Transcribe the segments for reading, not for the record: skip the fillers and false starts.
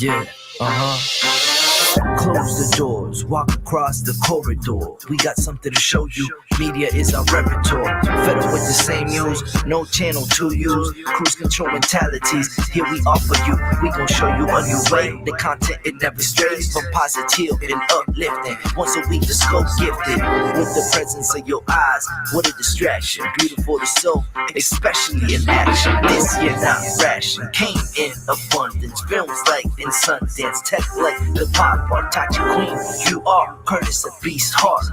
Yeah, Close the doors, walk across the corridor. We got something to show you. Media is our repertoire. Fed up with the same news, no channel to use. Cruise control mentalities, here we offer you. We gon' show you a new way. The content, it never strays from positive and uplifting. Once a week, the scope gifted. With the presence of your eyes, what a distraction. Beautiful to soul, especially in action. This year not ration, came in abundance. Films like in Sundance, tech like the pop art. Tachi Queen, you are Curtis a beast heart.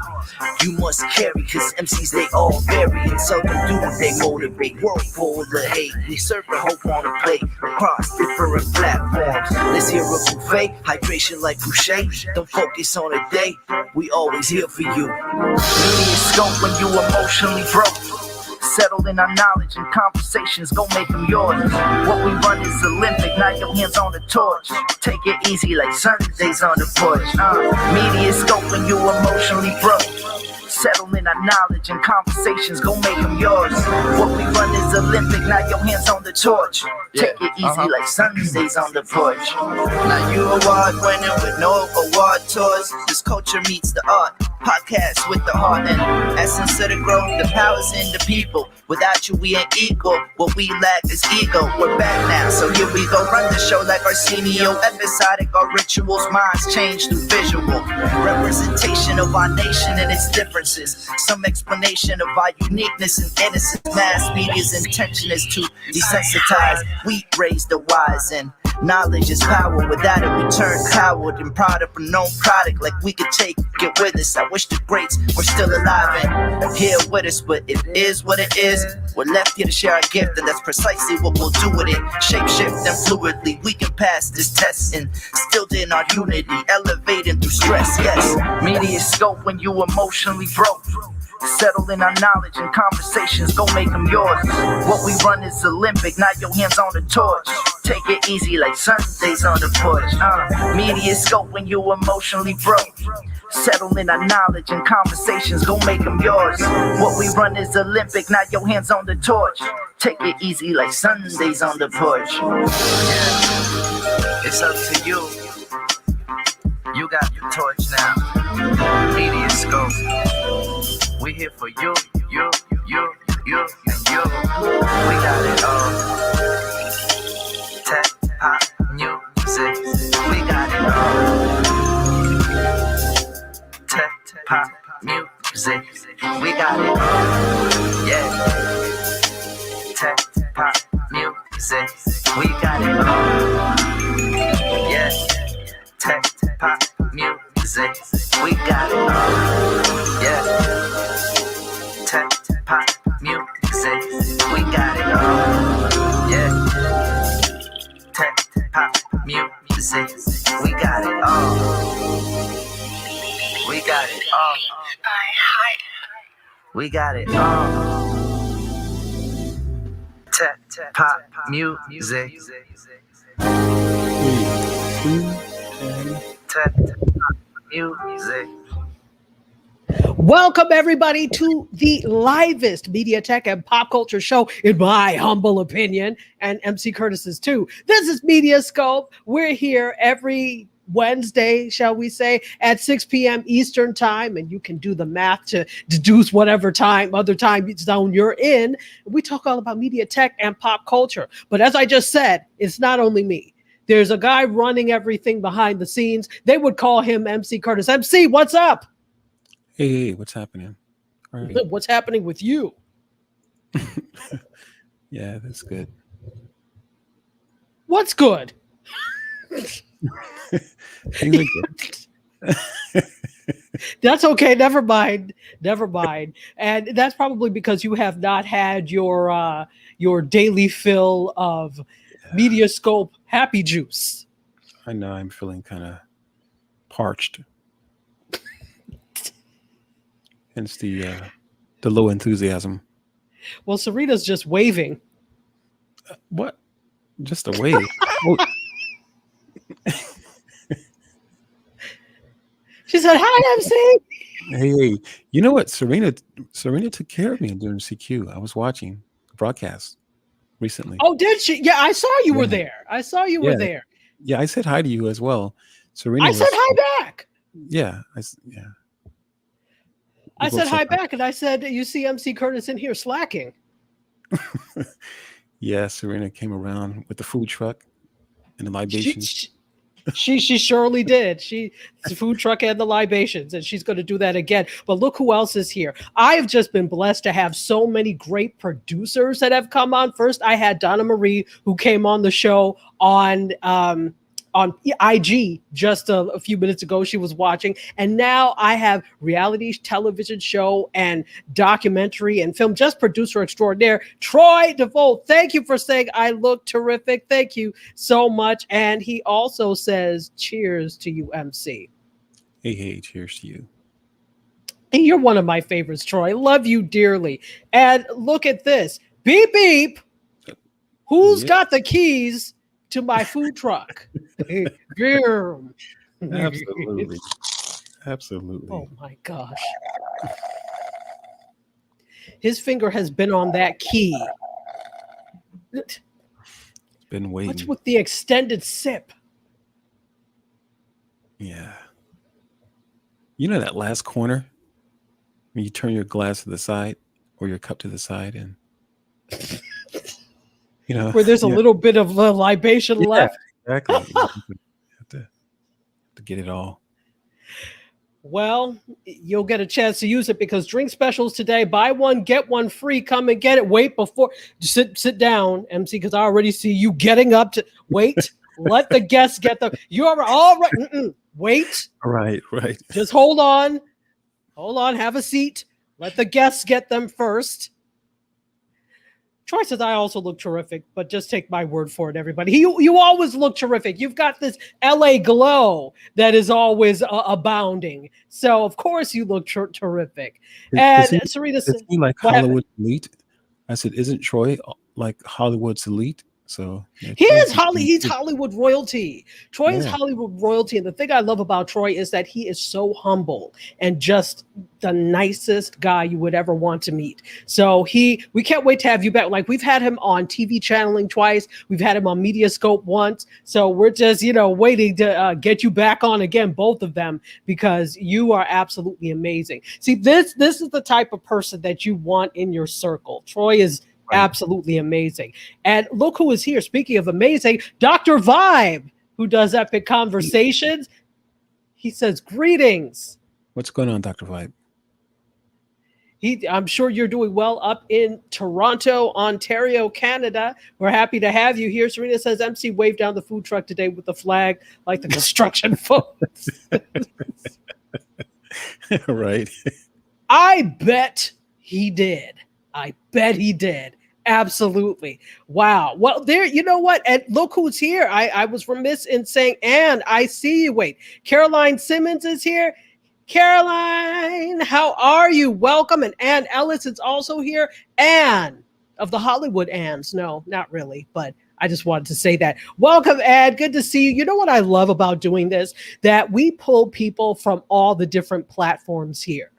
You must carry, cause MCs they all vary. And seldom do they motivate. World full of hate, we serve the hope on a plate across different platforms. Let's hear a buffet, hydration like Boucher. Don't focus on a day, we always here for you. MediaScope when you emotionally broke. Settled in our knowledge and conversations, go make them yours. What we run is Olympic, now your hands on the torch. Take it easy like Sundays on the porch. MediaScope when you emotionally broke. Settle in our knowledge and conversations, go make them yours. What we run is Olympic, now your hands on the torch. Take it easy like Sundays on the porch. Now you award winning with no award tours. This culture meets the art. Podcast with the heart and essence of the growth. The power's in the people. Without you, we ain't equal. What we lack is ego. We're back now, so here we go. Run the show like Arsenio. Episodic, our rituals, minds change through visual. Representation of our nation and its differences. Some explanation of our uniqueness and innocence. Mass media's intention is to desensitize. We raise the wise and knowledge is power. Without it, we turn coward and proud of a known product. Like we could take it with us. I wish the greats were still alive and here with us, but it is what it is. We're left here to share our gift, and that's precisely what we'll do with it. Shape shift and fluidly, we can pass this test and still in our unity, elevating through stress. Yes, MediaScope when you emotionally broke. Settle in our knowledge and conversations, go make them yours. What we run is Olympic, now your hands on the torch. Take it easy like Sundays on the porch. MediaScope when you emotionally broke. Settle in our knowledge and conversations, go make them yours. What we run is Olympic, now your hands on the torch. Take it easy like Sundays on the porch. Yeah. It's up to you. You got the torch now. MediaScope. We here for you, you, and you. We got it all. Tech, pop, music. We got it all. Tech, pop, music. We got it all. Yeah. Tech, pop, music. We got it all. Yeah. Tech, pop, music. We got it all. Yeah. Tech, pop, music. We got it all. Yeah. Tech, pop, music. We got it all. We got it all. We got it all. Tech, pop, music. Tech, pop, music. Welcome, everybody, to the livest media, tech, and pop culture show, in my humble opinion, and MC Curtis's too. This is MediaScope. We're here every Wednesday, shall we say, at 6 p.m. Eastern time, and you can do the math to deduce whatever other time zone you're in. We talk all about media, tech, and pop culture. But as I just said, it's not only me. There's a guy running everything behind the scenes. They would call him MC Curtis. MC, what's up? Hey, what's happening? All right. What's happening with you? Yeah, that's good. What's good? Things are good. That's okay. Never mind. And that's probably because you have not had your daily fill of MediaScope Happy Juice. I know I'm feeling kind of parched. Hence the low enthusiasm. Well, Serena's just waving. What? Just a wave. She said, "Hi, MC." Hey, you know what? Serena took care of me during CQ. I was watching the broadcast recently. Oh, did she? Yeah, I saw you were there. Were there. Yeah, I said hi to you as well. Serena I said was. hi back. Yeah, yeah. We I both said hi back, and I said, you see MC Curtis in here slacking. Yeah, Serena came around with the food truck and the She, libations. she, she surely did. The food truck and the libations, and she's going to do that again. But look who else is here. I've just been blessed to have so many great producers that have come on. First, I had Donna Marie, who came on the show on IG just a few minutes ago. She was watching, and now I have reality television show and documentary and film just producer extraordinaire Troy DeVoe. Thank you for saying I look terrific. Thank you so much. And he also says cheers to you, MC. Hey, cheers to you. And you're one of my favorites, Troy. Love you dearly. And look at this. Beep beep. Who's got the keys to my food truck? Absolutely. Absolutely. Oh my gosh. His finger has been on that key. It's been waiting. What's with the extended sip? Yeah. You know that last corner when you turn your glass to the side or your cup to the side, and where there's a little bit of libation left. Exactly. You have to get it all. Well, you'll get a chance to use it because drink specials today. Buy one, get one free. Come and get it. Wait before. Sit down, MC, because I already see you getting up to wait. Let the guests get them. You're all right. Wait. Right. Just hold on. Have a seat. Let the guests get them first. Troy says I also look terrific, but just take my word for it, everybody. You always look terrific. You've got this LA glow that is always abounding. So, of course, you look terrific. Serena said, like Hollywood elite? I said, isn't Troy like Hollywood's elite? So he's Hollywood royalty. Troy is Hollywood royalty. And the thing I love about Troy is that he is so humble and just the nicest guy you would ever want to meet. So we can't wait to have you back. Like, we've had him on TV channeling twice. We've had him on MediaScope once. So we're just, waiting to get you back on again, both of them, because you are absolutely amazing. See, this is the type of person that you want in your circle. Troy is absolutely amazing. And look who is here. Speaking of amazing, Dr. Vibe, who does Epic Conversations. He says, greetings. What's going on, Dr. Vibe? I'm sure you're doing well up in Toronto, Ontario, Canada. We're happy to have you here. Serena says, MC waved down the food truck today with the flag like the construction folks. Right. I bet he did. Absolutely. Wow. Well, there, you know what? And look who's here. I was remiss in saying, Anne, I see you. Wait, Caroline Simmons is here. Caroline, how are you? Welcome. And Ann Ellis is also here. Anne of the Hollywood Anns. No, not really, but I just wanted to say that. Welcome, Ann. Good to see you. You know what I love about doing this? That we pull people from all the different platforms here.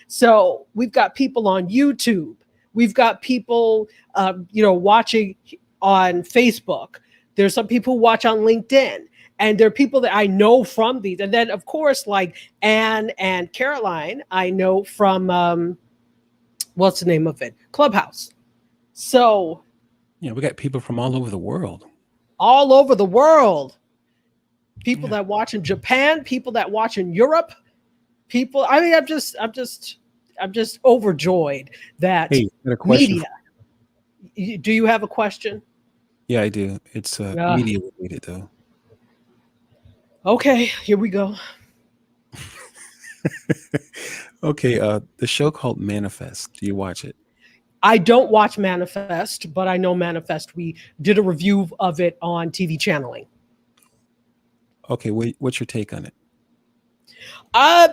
So we've got people on YouTube. We've got people, watching on Facebook. There's some people who watch on LinkedIn. And there are people that I know from these. And then, of course, like Anne and Caroline, I know from, what's the name of it? Clubhouse. So. Yeah, we got people from all over the world. All over the world. People that watch in Japan, people that watch in Europe. People, I mean, I'm just overjoyed that media. Do you have a question? Yeah, I do. It's media related, though. Okay, here we go. Okay, the show called Manifest. Do you watch it? I don't watch Manifest, but I know Manifest. We did a review of it on TV channeling. Okay, what's your take on it? I'm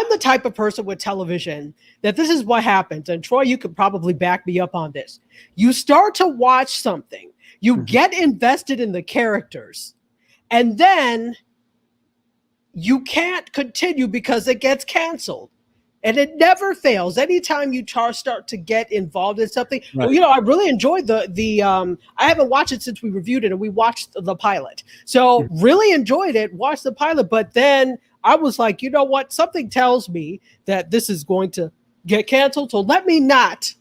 the type of person with television that this is what happens. And Troy, you could probably back me up on this. You start to watch something, you get invested in the characters, and then you can't continue because it gets canceled. And it never fails. Anytime you start to get involved in something, Right. I really enjoyed the I haven't watched it since we reviewed it, and we watched the pilot. So really enjoyed it, watched the pilot, but then I was like, you know what? Something tells me that this is going to get canceled. So let me not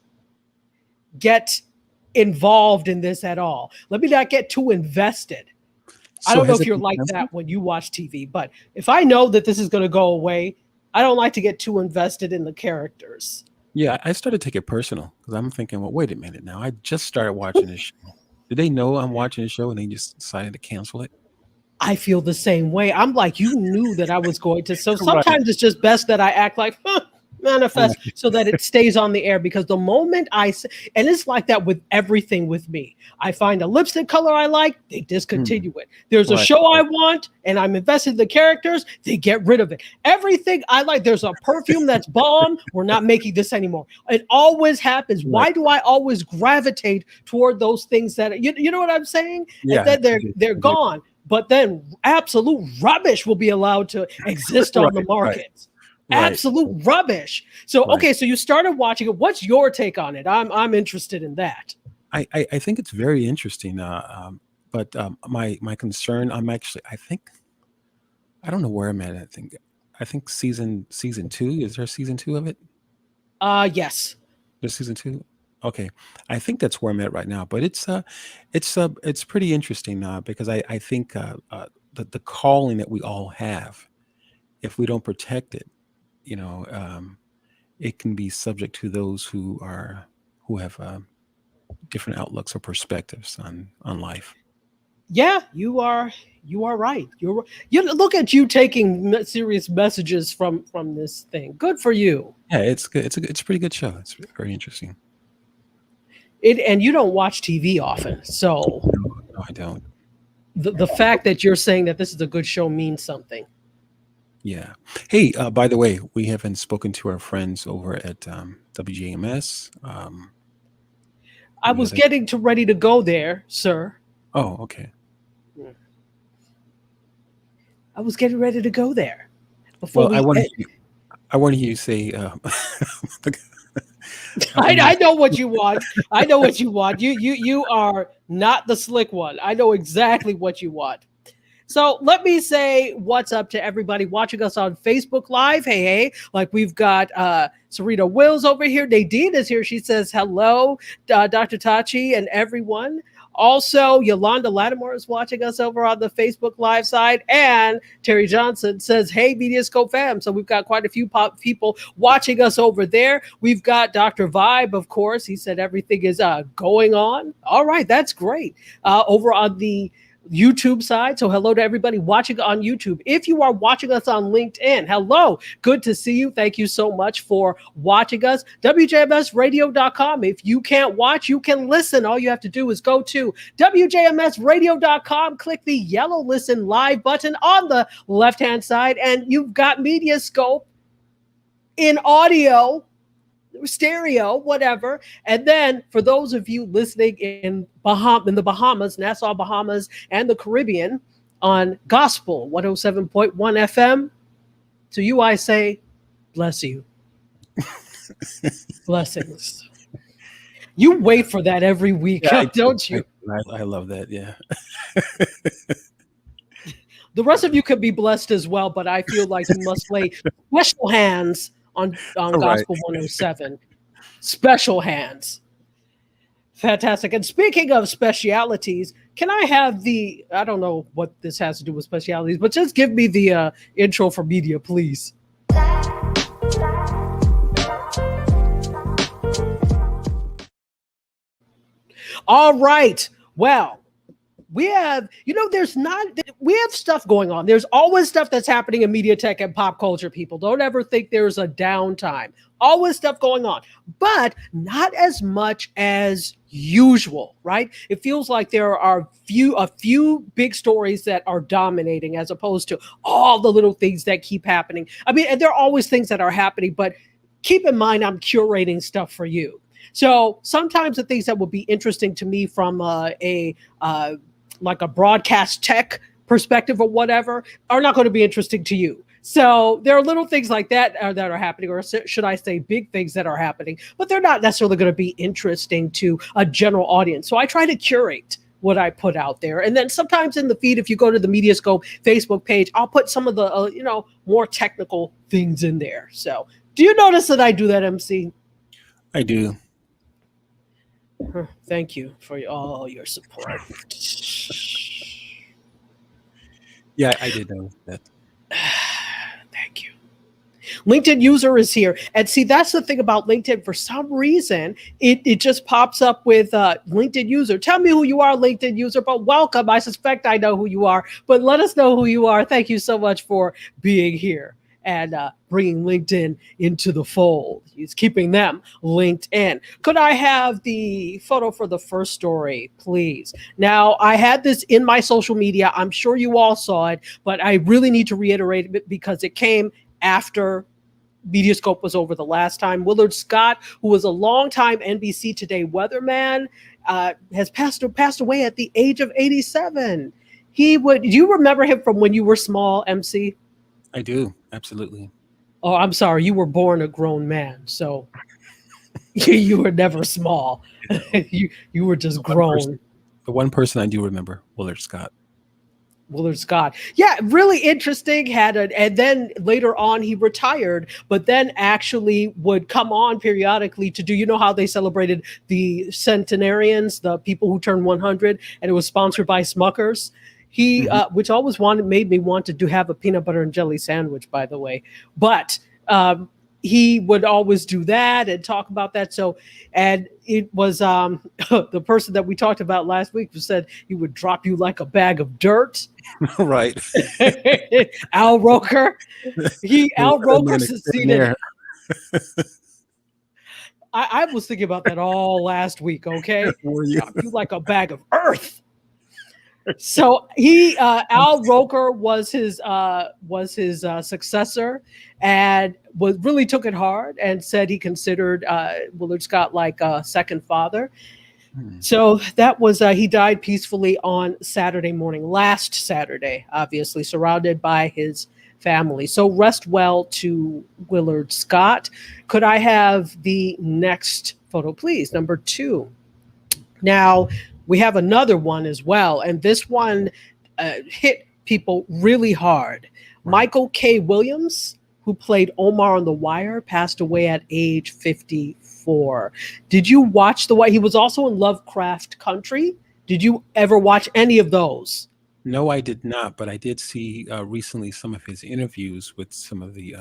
get involved in this at all. Let me not get too invested. I don't know if you're like that when you watch TV, but if I know that this is going to go away, I don't like to get too invested in the characters. Yeah, I started to take it personal because I'm thinking, well, wait a minute now. I just started watching this show. Did they know I'm watching the show and they just decided to cancel it? I feel the same way. I'm like, you knew that I was going to. So sometimes it's just best that I act like, manifest so that it stays on the air, because the moment and it's like that with everything with me. I find a lipstick color I like, they discontinue it. There's a show I want and I'm invested in the characters, they get rid of it. Everything I like, there's a perfume that's bomb, we're not making this anymore. It always happens. Right. Why do I always gravitate toward those things that you know what I'm saying? Yeah, and then they're gone. But then absolute rubbish will be allowed to exist on the market. Absolute rubbish. So okay, so you started watching it. What's your take on it? I'm interested in that. I think it's very interesting. But my concern, I don't know where I'm at. I think season 2. Is there season 2 of it? Yes. There's season 2. Okay, I think that's where I'm at right now. But it's pretty interesting because I think the calling that we all have, if we don't protect it, it can be subject to those who have different outlooks or perspectives on life. Yeah, you are right. You look at you taking serious messages from this thing. Good for you. Yeah, it's good. It's a pretty good show. It's very interesting. And you don't watch TV often, so no, I don't. The fact that you're saying that this is a good show means something. Yeah. Hey, by the way, we haven't spoken to our friends over at WJMS. I was getting ready to go there, sir. Oh, okay. I was getting ready to go there. I want to hear you say. I know what you want. I know what you want. You are not the slick one. I know exactly what you want. So let me say what's up to everybody watching us on Facebook Live. Hey, like we've got Serena Wills over here. Nadine is here. She says hello, Dr. Tachi and everyone. Also, Yolanda Lattimore is watching us over on the Facebook Live side. And Terry Johnson says, hey, MediaScope fam. So we've got quite a few people watching us over there. We've got Dr. Vibe, of course. He said everything is going on. All right, that's great. Over on the YouTube side. So hello to everybody watching on YouTube. If you are watching us on LinkedIn, hello. Good to see you. Thank you so much for watching us. WJMSradio.com. If you can't watch, you can listen. All you have to do is go to WJMSradio.com, click the yellow listen live button on the left-hand side, and you've got MediaScope in audio, stereo, whatever. And then for those of you listening in the Bahamas, Nassau, Bahamas, and the Caribbean on Gospel 107.1 FM, to you I say, bless you. Blessings. You wait for that every week, don't you? I love that, yeah. The rest of you could be blessed as well, but I feel like you must lay special hands on Gospel 107. Special hands. Fantastic. And speaking of specialities, can I have I don't know what this has to do with specialities, but just give me the intro for media, please. All right. Well, we have stuff going on. There's always stuff that's happening in media tech and pop culture, people. Don't ever think there's a downtime. Always stuff going on, but not as much as usual, right? It feels like there are a few big stories that are dominating as opposed to all the little things that keep happening. I mean, and there are always things that are happening, but keep in mind, I'm curating stuff for you. So sometimes the things that would be interesting to me from like a broadcast tech perspective or whatever are not going to be interesting to you. So there are little things like that that are happening, or should I say big things that are happening, but they're not necessarily going to be interesting to a general audience. So I try to curate what I put out there. And then sometimes in the feed, if you go to the MediaScope Facebook page, I'll put some of the, more technical things in there. So do you notice that I do that, MC? I do. Thank you for all your support. Yeah, I did know that. Thank you. LinkedIn user is here. And see, that's the thing about LinkedIn. For some reason, it just pops up with LinkedIn user. Tell me who you are, LinkedIn user, but welcome. I suspect I know who you are, but let us know who you are. Thank you so much for being here and bringing LinkedIn into the fold. He's keeping them linked in. Could I have the photo for the first story, please? Now, I had this in my social media. I'm sure you all saw it, but I really need to reiterate it because it came after MediaScope was over the last time. Willard Scott, who was a longtime NBC Today weatherman, has passed away at the age of 87. Do you remember him from when you were small, MC? I do, absolutely. Oh, I'm sorry. You were born a grown man, so you were never small. you were just grown. The one person I do remember, Willard Scott. Willard Scott. Yeah, really interesting. And then later on he retired, but then actually would come on periodically to do, you know how they celebrated the centenarians, the people who turned 100, and it was sponsored by Smuckers. He, which always made me want to have a peanut butter and jelly sandwich, by the way. But he would always do that and talk about that. So, and it was the person that we talked about last week who said he would drop you like a bag of dirt. Right. Al Roker. Al Roker succeeded. I was thinking about that all last week. Okay, drop you like a bag of earth. So Al Roker was his successor, and really took it hard and said he considered Willard Scott like a second father. So that was he died peacefully on Saturday morning, last Saturday, obviously surrounded by his family. So rest well to Willard Scott. Could I have the next photo, please? Number 2. Now, we have another one as well, and this one hit people really hard. Right. Michael K. Williams, who played Omar on The Wire, passed away at age 54. Did you watch The Wire? He was also in Lovecraft Country. Did you ever watch any of those? No, I did not, but I did see recently some of his interviews with some of the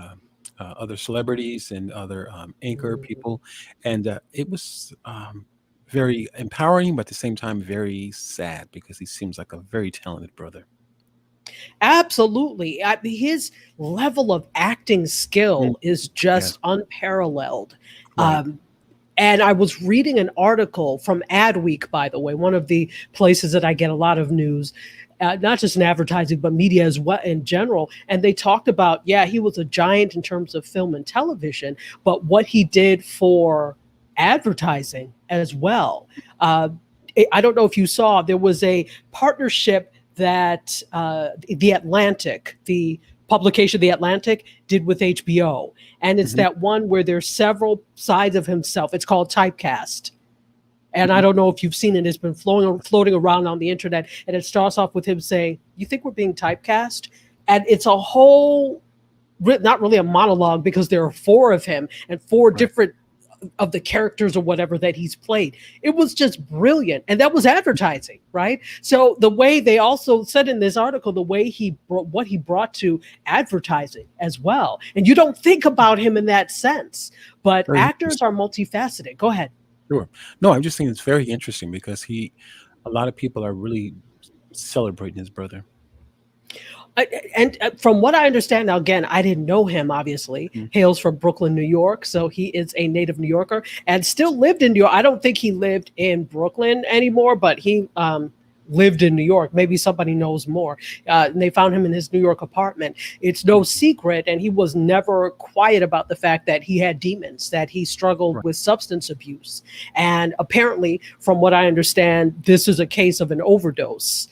other celebrities and other anchor people, and it was very empowering, but at the same time very sad because he seems like a very talented brother. Absolutely. His level of acting skill is just unparalleled. Right. And I was reading an article from Adweek, by the way, one of the places that I get a lot of news, not just in advertising, but media as well in general. And they talked about, he was a giant in terms of film and television, but what he did for advertising as well. I don't know if you saw, there was a partnership that the publication The Atlantic did with HBO. And it's that one where there's several sides of himself. It's called Typecast. And I don't know if you've seen it. It's been floating around on the internet. And it starts off with him saying, "You think we're being typecast?" And it's a whole, not really a monologue, because there are 4 of him and 4 different of the characters or whatever that he's played. It was just brilliant. And that was advertising, right? So the way they also said in this article, the way what he brought to advertising as well. And you don't think about him in that sense, but actors are multifaceted. Go ahead. Sure. No, I'm just saying it's very interesting because a lot of people are really celebrating his brother. And from what I understand, now again, I didn't know him, obviously, hails from Brooklyn, New York. So he is a native New Yorker and still lived in New York. I don't think he lived in Brooklyn anymore, but he lived in New York. Maybe somebody knows more. And they found him in his New York apartment. It's no secret. And he was never quiet about the fact that he had demons, that he struggled with substance abuse. And apparently, from what I understand, this is a case of an overdose,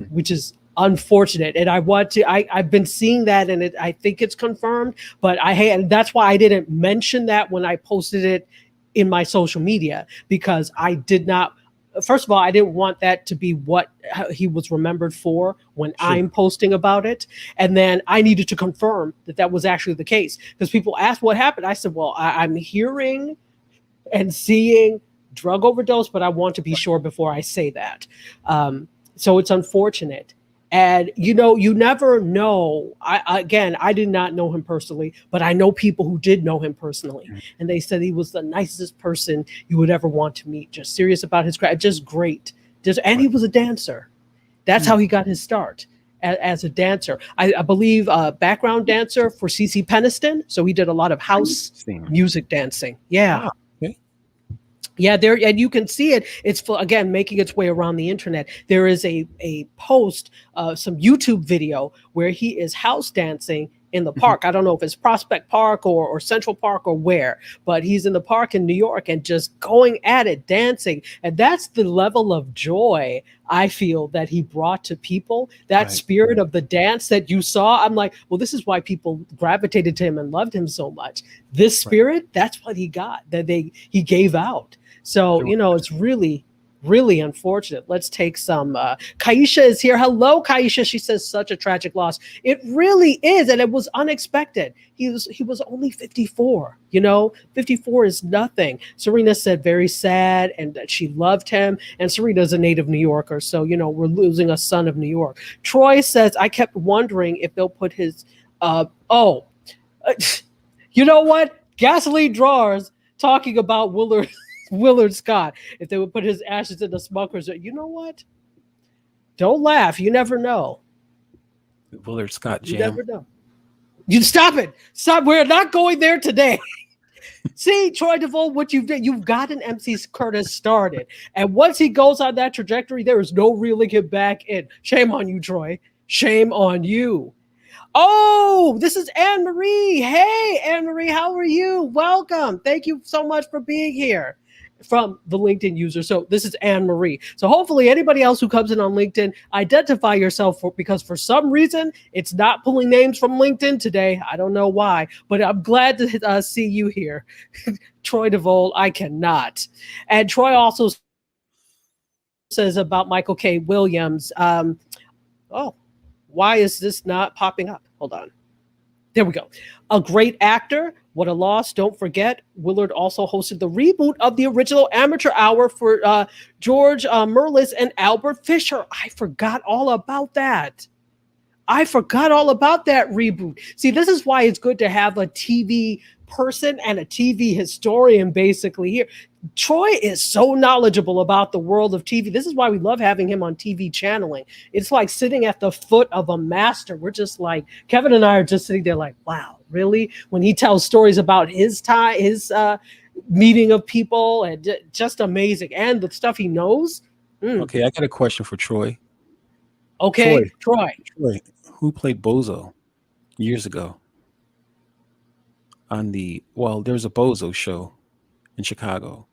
which is unfortunate. And I've been seeing that, and I think it's confirmed, but and that's why I didn't mention that when I posted it in my social media, because I did not, first of all, I didn't want that to be what he was remembered for when I'm posting about it. And then I needed to confirm that was actually the case, because people asked what happened. I said, well, I'm hearing and seeing drug overdose, but I want to be sure before I say that. So it's unfortunate. And, you never know. I did not know him personally, but I know people who did know him personally. And they said he was the nicest person you would ever want to meet. Just serious about his craft, just great. And he was a dancer. That's how he got his start, as a dancer. I believe background dancer for CeCe Peniston. So he did a lot of house music dancing. Yeah. Wow. Yeah, there, and you can see it. It's again making its way around the internet. There is a post, some YouTube video where he is house dancing in the park. I don't know if it's Prospect Park or Central Park or where, but he's in the park in New York and just going at it, dancing. And that's the level of joy I feel that he brought to people. That spirit of the dance that you saw. I'm like, well, this is why people gravitated to him and loved him so much. This spirit, that's what he got, that he gave out. So, it's really, really unfortunate. Let's take some. Kaisha is here. Hello, Kaisha. She says, such a tragic loss. It really is. And it was unexpected. He was only 54. 54 is nothing. Serena said very sad and that she loved him. And Serena's a native New Yorker. So, we're losing a son of New York. Troy says, I kept wondering if they'll put his, you know what? Gasoline drawers talking about Willard Scott, if they would put his ashes in the smokers. You know what? Don't laugh. You never know. Willard Scott jam. You never know. You stop it. Stop. We're not going there today. See, Troy DeVoe, what you've gotten MC Curtis started. And once he goes on that trajectory, there is no reeling him back in. Shame on you, Troy. Shame on you. Oh, this is Anne Marie. Hey, Anne Marie, how are you? Welcome. Thank you so much for being here. From the LinkedIn user. So this is Anne Marie. So hopefully anybody else who comes in on LinkedIn, identify yourself, because for some reason it's not pulling names from LinkedIn today. I don't know why, but I'm glad to see you here. Troy DeVoe, I cannot. And Troy also says about Michael K. Williams. Why is this not popping up? Hold on. There we go. A great actor. What a loss. Don't forget, Willard also hosted the reboot of the original Amateur Hour for George Merlis and Albert Fisher. I forgot all about that. Reboot. See, this is why it's good to have a TV person and a TV historian basically here. Troy is so knowledgeable about the world of TV. This is why we love having him on TV channeling. It's like sitting at the foot of a master. We're just like, Kevin and I are just sitting there like, wow, really? When he tells stories about his time, his meeting of people, and just amazing. And the stuff he knows. Okay, I got a question for Troy. Okay, Troy. Who played Bozo years ago? There's a Bozo show in Chicago.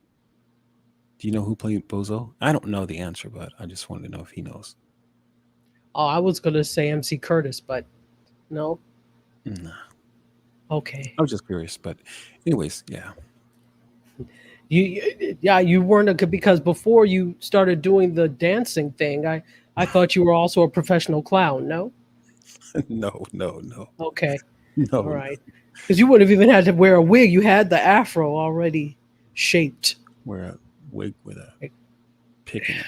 Do you know who played Bozo? I don't know the answer, but I just wanted to know if he knows. Oh, I was going to say MC Curtis, but no. Nah. Okay. I was just curious, but anyways, yeah. You weren't because before you started doing the dancing thing, I thought you were also a professional clown, no? No. Okay. No. All right. Because you wouldn't have even had to wear a wig. You had the afro already shaped. Wear a wig with a pick in it.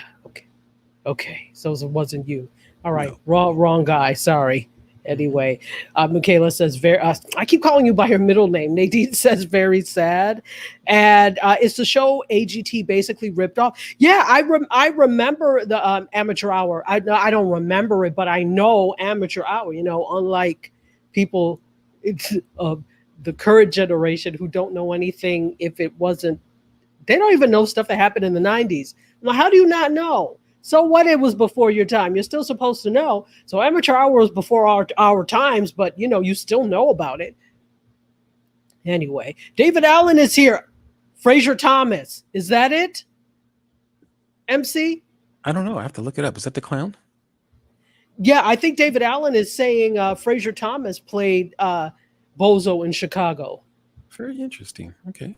Okay. So it wasn't you. All right. No. Wrong guy. Sorry. Anyway, Michaela says, I keep calling you by her middle name. Nadine says, very sad. And it's the show AGT basically ripped off. Yeah, I remember the Amateur Hour. I don't remember it, but I know Amateur Hour, unlike people of the current generation who don't know anything if it wasn't. They don't even know stuff that happened in the 90s. Now, how do you not know? So what? It was before your time. You're still supposed to know. So Amateur Hour was before our times, but you still know about it. Anyway, David Allen is here. Fraser Thomas. Is that it? MC? I don't know. I have to look it up. Is that the clown? Yeah, I think David Allen is saying Fraser Thomas played Bozo in Chicago. Very interesting. Okay.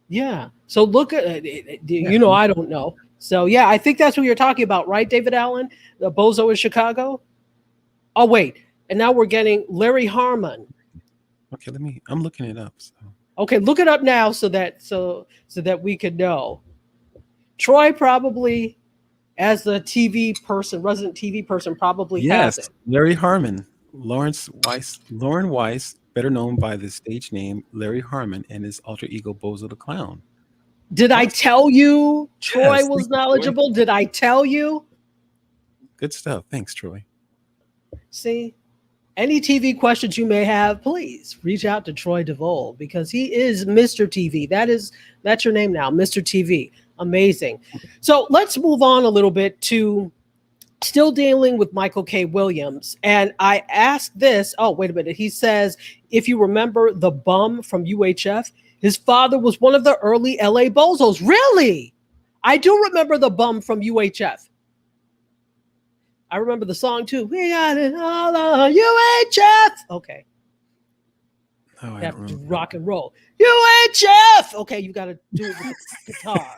Yeah. So look at Yeah. I don't know. So yeah, I think that's what you're talking about, right, David Allen? The Bozo in Chicago? Oh wait. And now we're getting Larry Harmon. Okay, I'm looking it up. So. Okay, look it up now so that we could know. Troy probably, as the resident TV person, probably has Yes, it. Larry Harmon, Lauren Weiss, better known by the stage name Larry Harmon, and his alter ego Bozo the Clown. Did I Awesome. tell you Troy Yes, was thank you, Troy. knowledgeable? Did I tell you? Good stuff. Thanks, Troy. See, any TV questions you may have, please reach out to Troy DeVol because he is Mr. TV. That's your name now, Mr. TV. Amazing. So let's move on a little bit to still dealing with Michael K. Williams. And I asked this. Oh, wait a minute. He says, if you remember the bum from UHF, his father was one of the early LA Bozos. Really? I do remember the bum from UHF. I remember the song too. We got it all on UHF. Okay. Oh, I That don't remember. rock and roll. UHF. Okay, you got to do it with the guitar.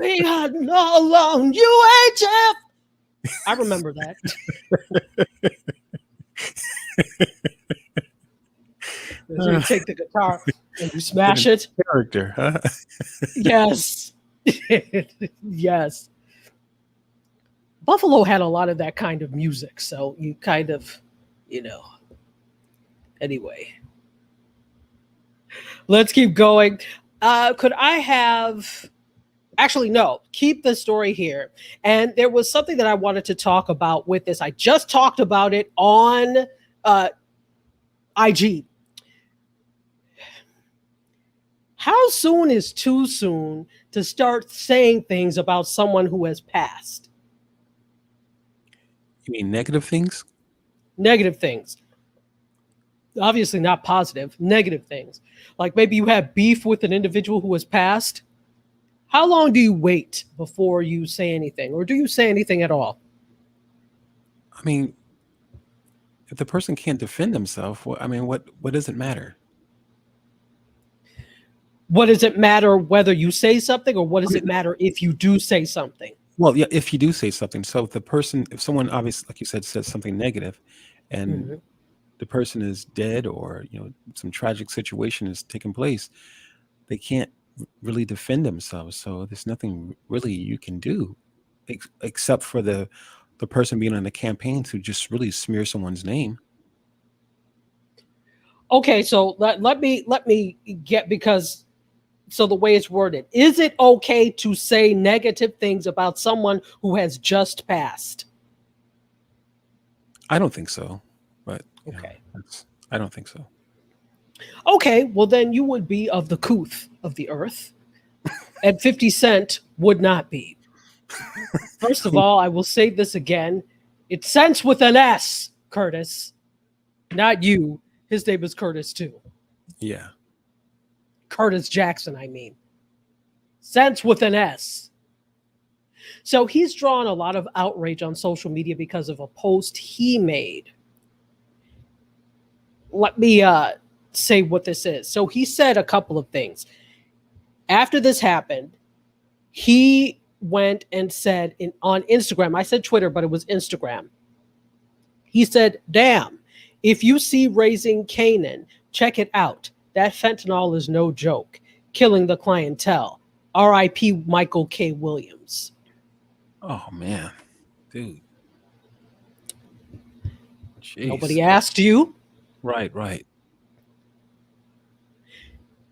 We got it all on UHF. I remember that. So you take the guitar and you smash it. Character, huh? Yes. Yes. Buffalo had a lot of that kind of music, so you kind of, Anyway. Let's keep going. Could I have... Actually, no. Keep the story here. And there was something that I wanted to talk about with this. I just talked about it on IG. How soon is too soon to start saying things about someone who has passed? You mean negative things? Negative things. Obviously not positive, negative things. Like maybe you have beef with an individual who has passed. How long do you wait before you say anything? Or do you say anything at all? I mean, if the person can't defend themselves, what does it matter? What does it matter whether you say something, or what does it matter if you do say something? Well, yeah, if you do say something. So if someone obviously, like you said, says something negative and the person is dead or, some tragic situation is taking place, they can't really defend themselves. So there's nothing really you can do except for the person being on the campaign to just really smear someone's name. Okay, so let me get, because so the way it's worded, is it okay to say negative things about someone who has just passed? I don't think so, but okay, I don't think so. Okay, well then you would be of the couth of the earth, and 50 Cent would not be. First of all, I will say this again: it's Cents with an S, Curtis, not you. His name is Curtis too. Yeah. Curtis Jackson, I mean. Cents with an S. So he's drawn a lot of outrage on social media because of a post he made. Let me say what this is. So he said a couple of things. After this happened, he went and said on Instagram, I said Twitter, but it was Instagram. He said, damn, if you see Raising Canaan, check it out. That fentanyl is no joke. Killing the clientele. R.I.P. Michael K. Williams. Oh, man. Dude. Jeez. Nobody asked you. Right.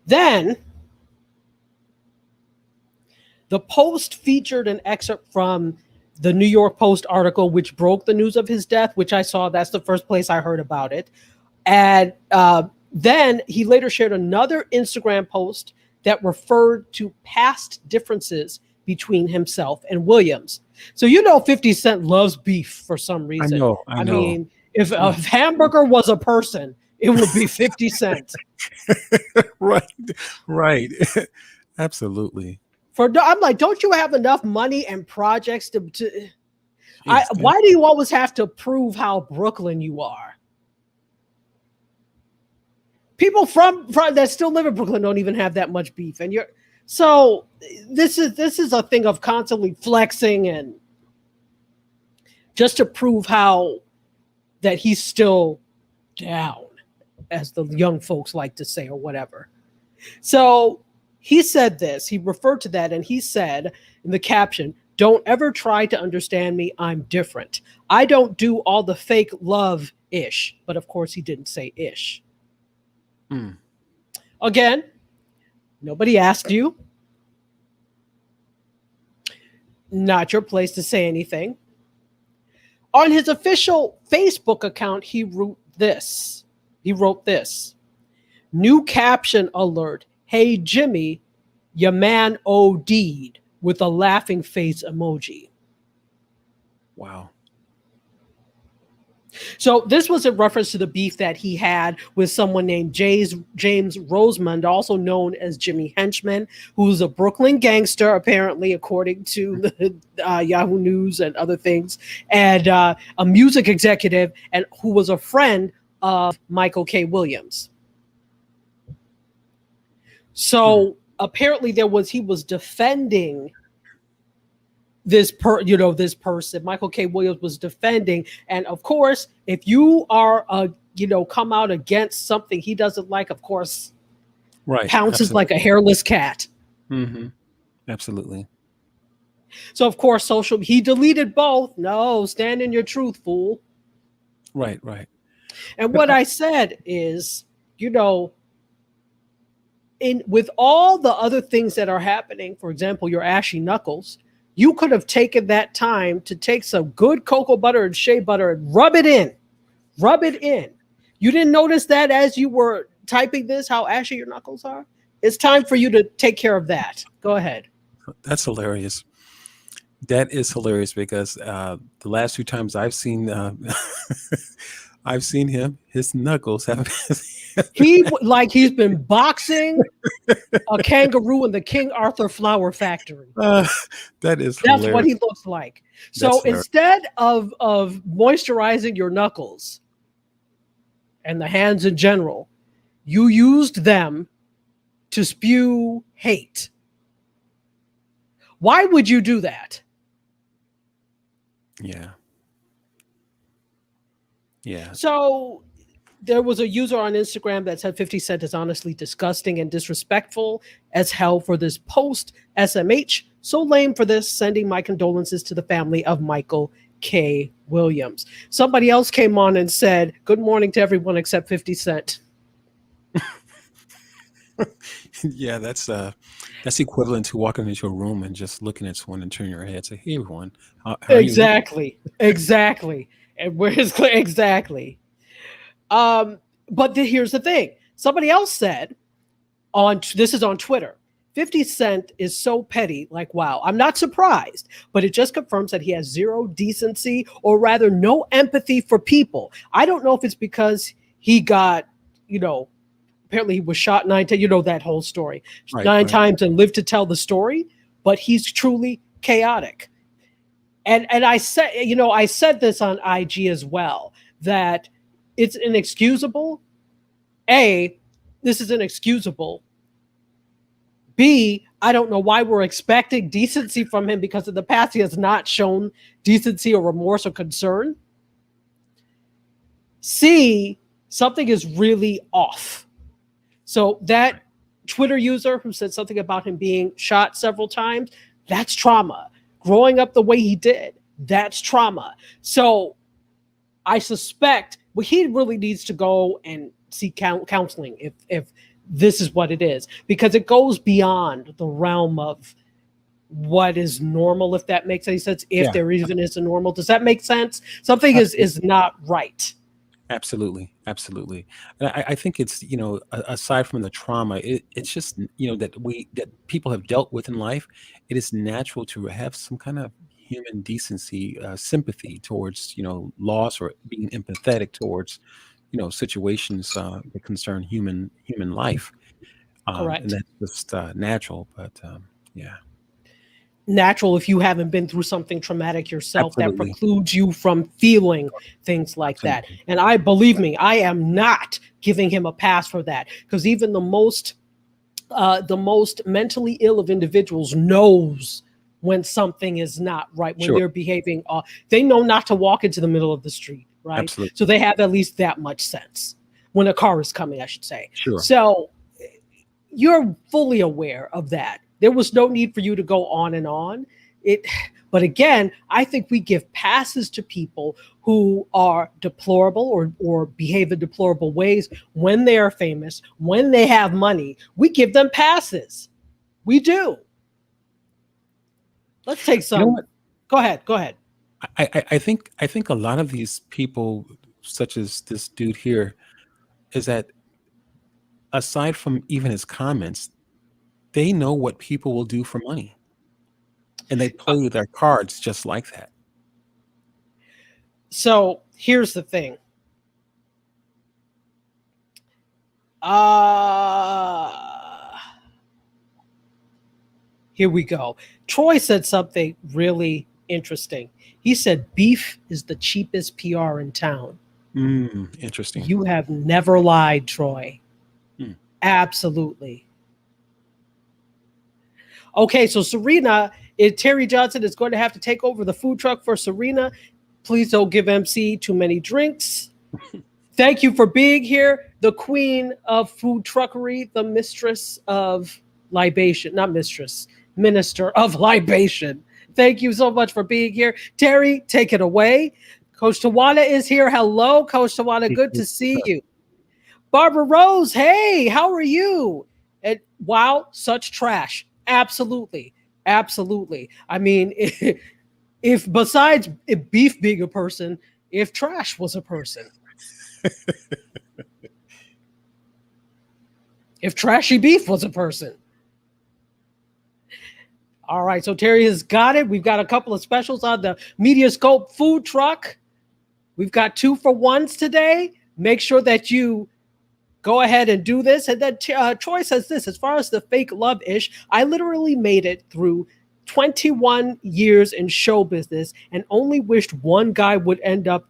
Then, the Post featured an excerpt from the New York Post article, which broke the news of his death, which I saw. That's the first place I heard about it. And then he later shared another Instagram post that referred to past differences between himself and Williams. So 50 Cent loves beef for some reason. I know. Mean, if a hamburger was a person, it would be 50 Cent. Right. Absolutely. I'm like, don't you have enough money and projects to Yes, Why do you always have to prove how Brooklyn you are? People from that still live in Brooklyn don't even have that much beef, and so this is a thing of constantly flexing and just to prove how that he's still down, as the young folks like to say, or whatever. So he said this, he referred to that, and he said in the caption, "Don't ever try to understand me. I'm different. I don't do all the fake love ish." But of course, he didn't say ish. Again, nobody asked you. Not your place to say anything. On his official Facebook account, he wrote this. New caption alert. Hey, Jimmy, your man OD'd, with a laughing face emoji. Wow. So this was a reference to the beef that he had with someone named James Rosemond, also known as Jimmy Henchman, who's a Brooklyn gangster, apparently, according to the Yahoo News and other things, and a music executive, and who was a friend of Michael K. Williams. So apparently he was defending this person. Michael K. Williams was defending, and of course, if you are come out against something he doesn't like, of course, Right, pounces absolutely. like a hairless cat. Absolutely. So of course, he deleted both. No, stand in your truth, fool. Right. And what I said is, with all the other things that are happening, for example, your ashy knuckles, you could have taken that time to take some good cocoa butter and shea butter and rub it in. You didn't notice that as you were typing this, how ashy your knuckles are? It's time for you to take care of that. Go ahead. That's hilarious. That is hilarious because the last 2 times I've seen him, his knuckles have he's been boxing a kangaroo in the King Arthur Flower Factory. That's what he looks like. So instead of moisturizing your knuckles and the hands in general, you used them to spew hate. Why would you do that? Yeah. So there was a user on Instagram that said 50 Cent is honestly disgusting and disrespectful as hell for this post. SMH, so lame for this. Sending my condolences to the family of Michael K. Williams. Somebody else came on and said, good morning to everyone except 50 Cent. Yeah, that's equivalent to walking into a room and just looking at someone and turning your head and say, hey, everyone. How exactly. And where's exactly. But here's the thing. Somebody else said, this is on Twitter, 50 Cent is so petty, like, wow, I'm not surprised, but it just confirms that he has zero decency, or rather no empathy for people. I don't know if it's because he got, apparently he was shot 9 times, that whole story, nine times and lived to tell the story, but he's truly chaotic. And I said, I said this on IG as well, that it's inexcusable. A, this is inexcusable. B, I don't know why we're expecting decency from him, because in the past he has not shown decency or remorse or concern. C, something is really off. So that Twitter user who said something about him being shot several times, that's trauma. Growing up the way he did, that's trauma. So I suspect he really needs to go and seek counseling if this is what it is, because it goes beyond the realm of what is normal, if that makes any sense. There even is a normal, does that make sense? Something is not right. Absolutely. I think it's, aside from the trauma, it's just, that people have dealt with in life. It is natural to have some kind of human decency, sympathy towards, loss, or being empathetic towards, situations that concern human life. Correct. And that's just natural, but yeah. natural if you haven't been through something traumatic yourself that Absolutely. precludes you from feeling things like that. Absolutely. And I believe me, I am not giving him a pass for that, because even the most mentally ill of individuals knows when something is not right, when Sure. they're behaving. They know not to walk into the middle of the street, right? Absolutely. So they have at least that much sense when a car is coming, I should say. Sure. So you're fully aware of that. There was no need for you to go on and on. But again, I think we give passes to people who are deplorable or behave in deplorable ways when they are famous, when they have money. We give them passes. We do. Let's take some. You know what? Go ahead. I think a lot of these people, such as this dude here, is that aside from even his comments, they know what people will do for money, and they play their cards just like that. So here's the thing. Here we go. Troy said something really interesting. He said beef is the cheapest PR in town. Interesting. You have never lied, Troy. Absolutely. Okay, so Serena, Terry Johnson is going to have to take over the food truck for Serena. Please don't give MC too many drinks. Thank you for being here. The queen of food truckery, the mistress of libation, not mistress, minister of libation. Thank you so much for being here. Terry, take it away. Coach Tawana is here. Hello, Coach Tawana. Good to see you. Barbara Rose, hey, how are you? And wow, such trash. Absolutely. Absolutely. I mean, if besides beef being a person, if trash was a person. If trashy beef was a person. All right, so Terry has got it. We've got a couple of specials on the MediaScope food truck. We've got 2-for-1s today. Make sure that you go ahead and do this. And then Troy says this, as far as the fake love-ish, I literally made it through 21 years in show business and only wished one guy would end up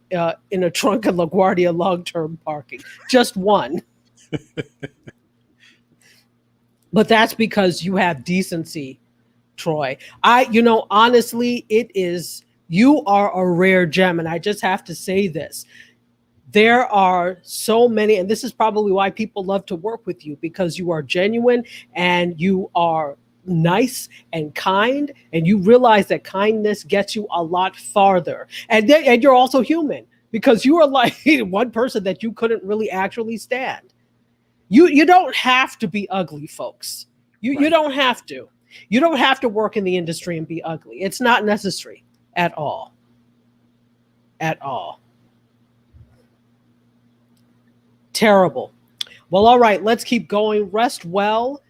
in a trunk of LaGuardia long-term parking. Just one. But that's because you have decency, Troy. Honestly, you are a rare gem. And I just have to say this. There are so many, and this is probably why people love to work with you, because you are genuine and you are nice and kind, and you realize that kindness gets you a lot farther. And you're also human, because you are like one person that you couldn't really actually stand. You don't have to be ugly, folks. You don't have to. You don't have to work in the industry and be ugly. It's not necessary at all. At all. Terrible. Well, all right, let's keep going. Rest well.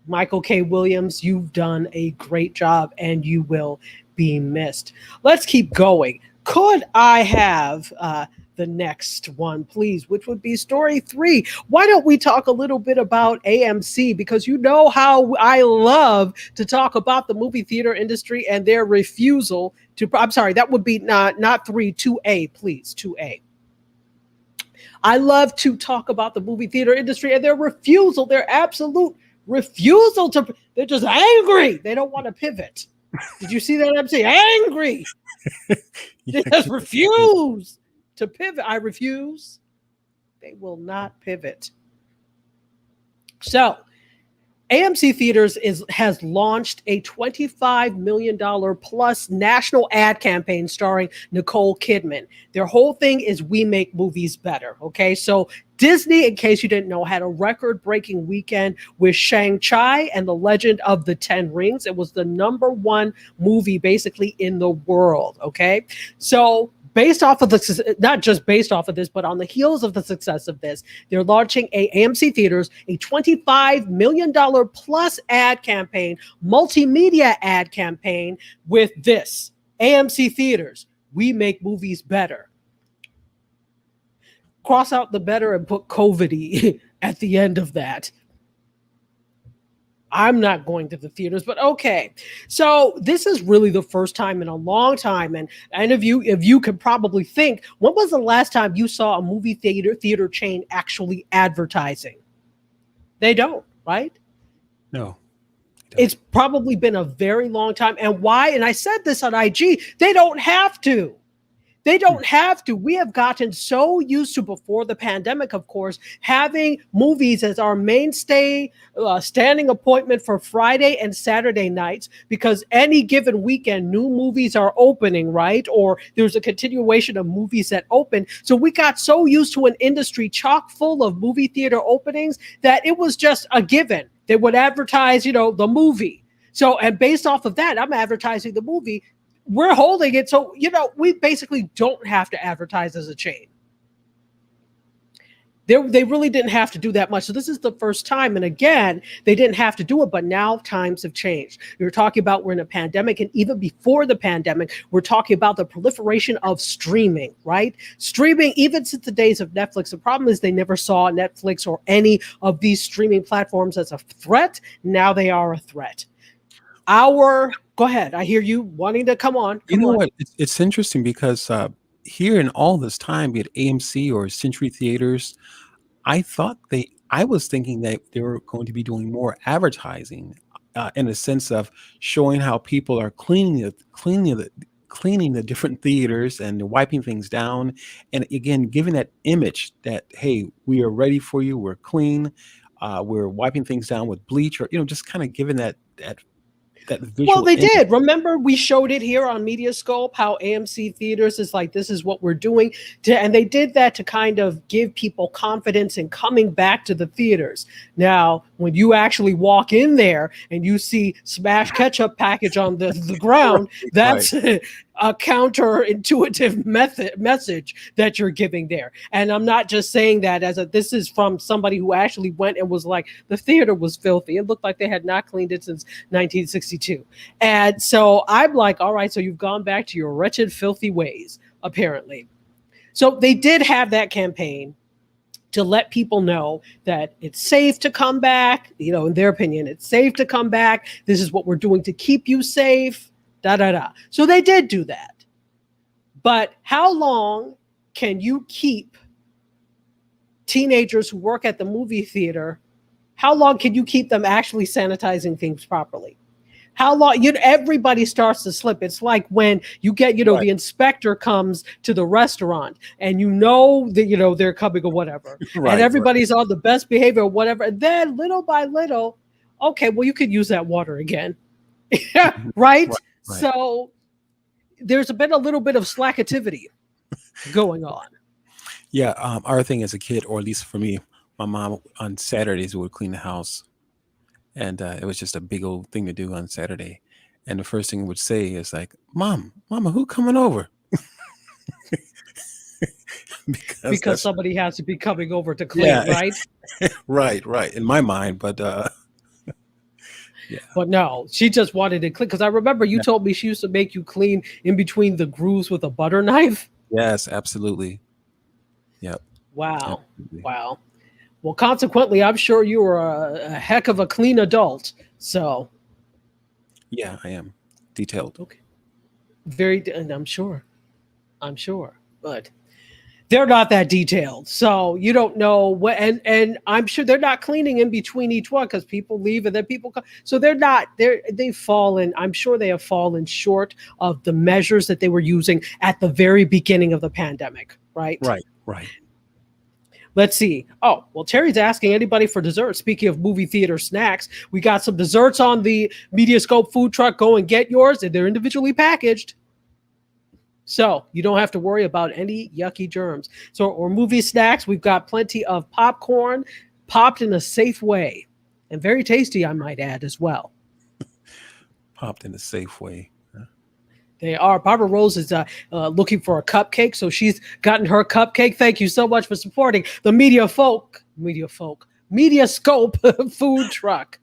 Michael K. Williams, you've done a great job and you will be missed. Let's keep going. Could I have the next one, please, which would be story 3? Why don't we talk a little bit about AMC? Because you know how I love to talk about the movie theater industry and their refusal to, I'm sorry, that would be not 3, 2A, please, 2A. I love to talk about the movie theater industry and their refusal, their absolute refusal to, they're just angry. They don't want to pivot. Did you see that, MC? Angry. They just refuse to pivot. I refuse. They will not pivot. So AMC Theaters has launched a $25 million plus national ad campaign starring Nicole Kidman. Their whole thing is we make movies better. Okay, so Disney, in case you didn't know, had a record-breaking weekend with Shang-Chi and the Legend of the Ten Rings. It was the #1 movie basically in the world. Okay, so based off of not just based off of this, but on the heels of the success of this, they're launching AMC Theaters a $25 million plus ad campaign, multimedia ad campaign with this. AMC Theaters, we make movies better. Cross out the better and put COVID at the end of that. I'm not going to the theaters, but okay. So this is really the first time in a long time. And if you could probably think, when was the last time you saw a movie theater chain actually advertising? They don't, right? No. It's probably been a very long time. And why? And I said this on IG, they don't have to. They don't have to. We have gotten so used to, before the pandemic, of course, having movies as our mainstay standing appointment for Friday and Saturday nights, because any given weekend, new movies are opening, right? Or there's a continuation of movies that open. So we got so used to an industry chock full of movie theater openings that it was just a given. They would advertise, the movie. So, and based off of that, I'm advertising the movie. We're holding it. So, we basically don't have to advertise as a chain. They really didn't have to do that much. So this is the first time. And again, they didn't have to do it, but now times have changed. You're talking about we're in a pandemic, and even before the pandemic, we're talking about the proliferation of streaming, right? Streaming, even since the days of Netflix. The problem is they never saw Netflix or any of these streaming platforms as a threat. Now they are a threat. Go ahead. I hear you wanting to come on. You know what? It's interesting because here in all this time, be it AMC or Century Theaters, I was thinking that they were going to be doing more advertising in a sense of showing how people are cleaning the different theaters and wiping things down, and again giving that image that, hey, we are ready for you, we're clean, we're wiping things down with bleach, or just kind of giving that visual. Well, they did. Remember, we showed it here on MediaScope, how AMC Theaters is like, this is what we're doing. And they did that to kind of give people confidence in coming back to the theaters. Now, when you actually walk in there and you see Smash Ketchup package on the ground, that's right. A counterintuitive message that you're giving there. And I'm not just saying that this is from somebody who actually went and was like, the theater was filthy. It looked like they had not cleaned it since 1962. And so I'm like, all right, so you've gone back to your wretched, filthy ways, apparently. So they did have that campaign to let people know that it's safe to come back. In their opinion, it's safe to come back. This is what we're doing to keep you safe. So they did do that. But how long can you keep teenagers who work at the movie theater? How long can you keep them actually sanitizing things properly? How long? Everybody starts to slip. It's like when you get, right. The inspector comes to the restaurant and that, they're coming or whatever. Right, and everybody's on the best behavior or whatever. And then little by little, okay, well, you could use that water again. Right? So there's been a little bit of slack activity going on. Yeah. Our thing as a kid, or at least for me, my mom on Saturdays would clean the house. And it was just a big old thing to do on Saturday. And the first thing it would say is like, Mama, who coming over? because somebody has to be coming over to clean, right? Right. In my mind, but yeah. But no, she just wanted to clean. Because I remember you told me she used to make you clean in between the grooves with a butter knife. Yes, absolutely. Yep. Wow. Absolutely. Wow. Well, consequently, I'm sure you were a heck of a clean adult. So. Yeah, I am. Detailed. Okay. And I'm sure. But they're not that detailed. So you don't know what, and I'm sure they're not cleaning in between each one because people leave and then people come. So they've fallen. I'm sure they have fallen short of the measures that they were using at the very beginning of the pandemic. Right. Let's see. Oh, well, Terry's asking anybody for dessert. Speaking of movie theater snacks, we got some desserts on the MediaScope food truck. Go and get yours, and they're individually packaged. So you don't have to worry about any yucky germs. Or movie snacks, we've got plenty of popcorn popped in a safe way. And very tasty, I might add, as well. Popped in a safe way. They are. Barbara Rose is looking for a cupcake, so she's gotten her cupcake. Thank you so much for supporting the MediaScope food truck.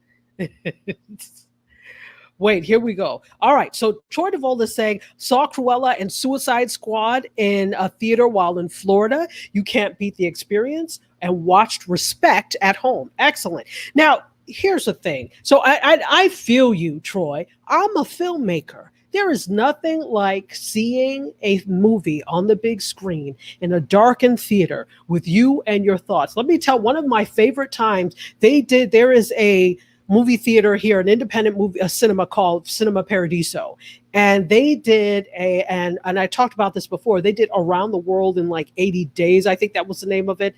Wait, here we go. All right, so Troy DeVold is saying, saw Cruella and Suicide Squad in a theater while in Florida. You can't beat the experience, and watched Respect at home. Excellent. Now, here's the thing. So I feel you, Troy. I'm a filmmaker. There is nothing like seeing a movie on the big screen in a darkened theater with you and your thoughts. Let me tell one of my favorite times there is a movie theater here, an independent movie, a cinema called Cinema Paradiso. And they did and I talked about this before, they did Around the World in like 80 days. I think that was the name of it,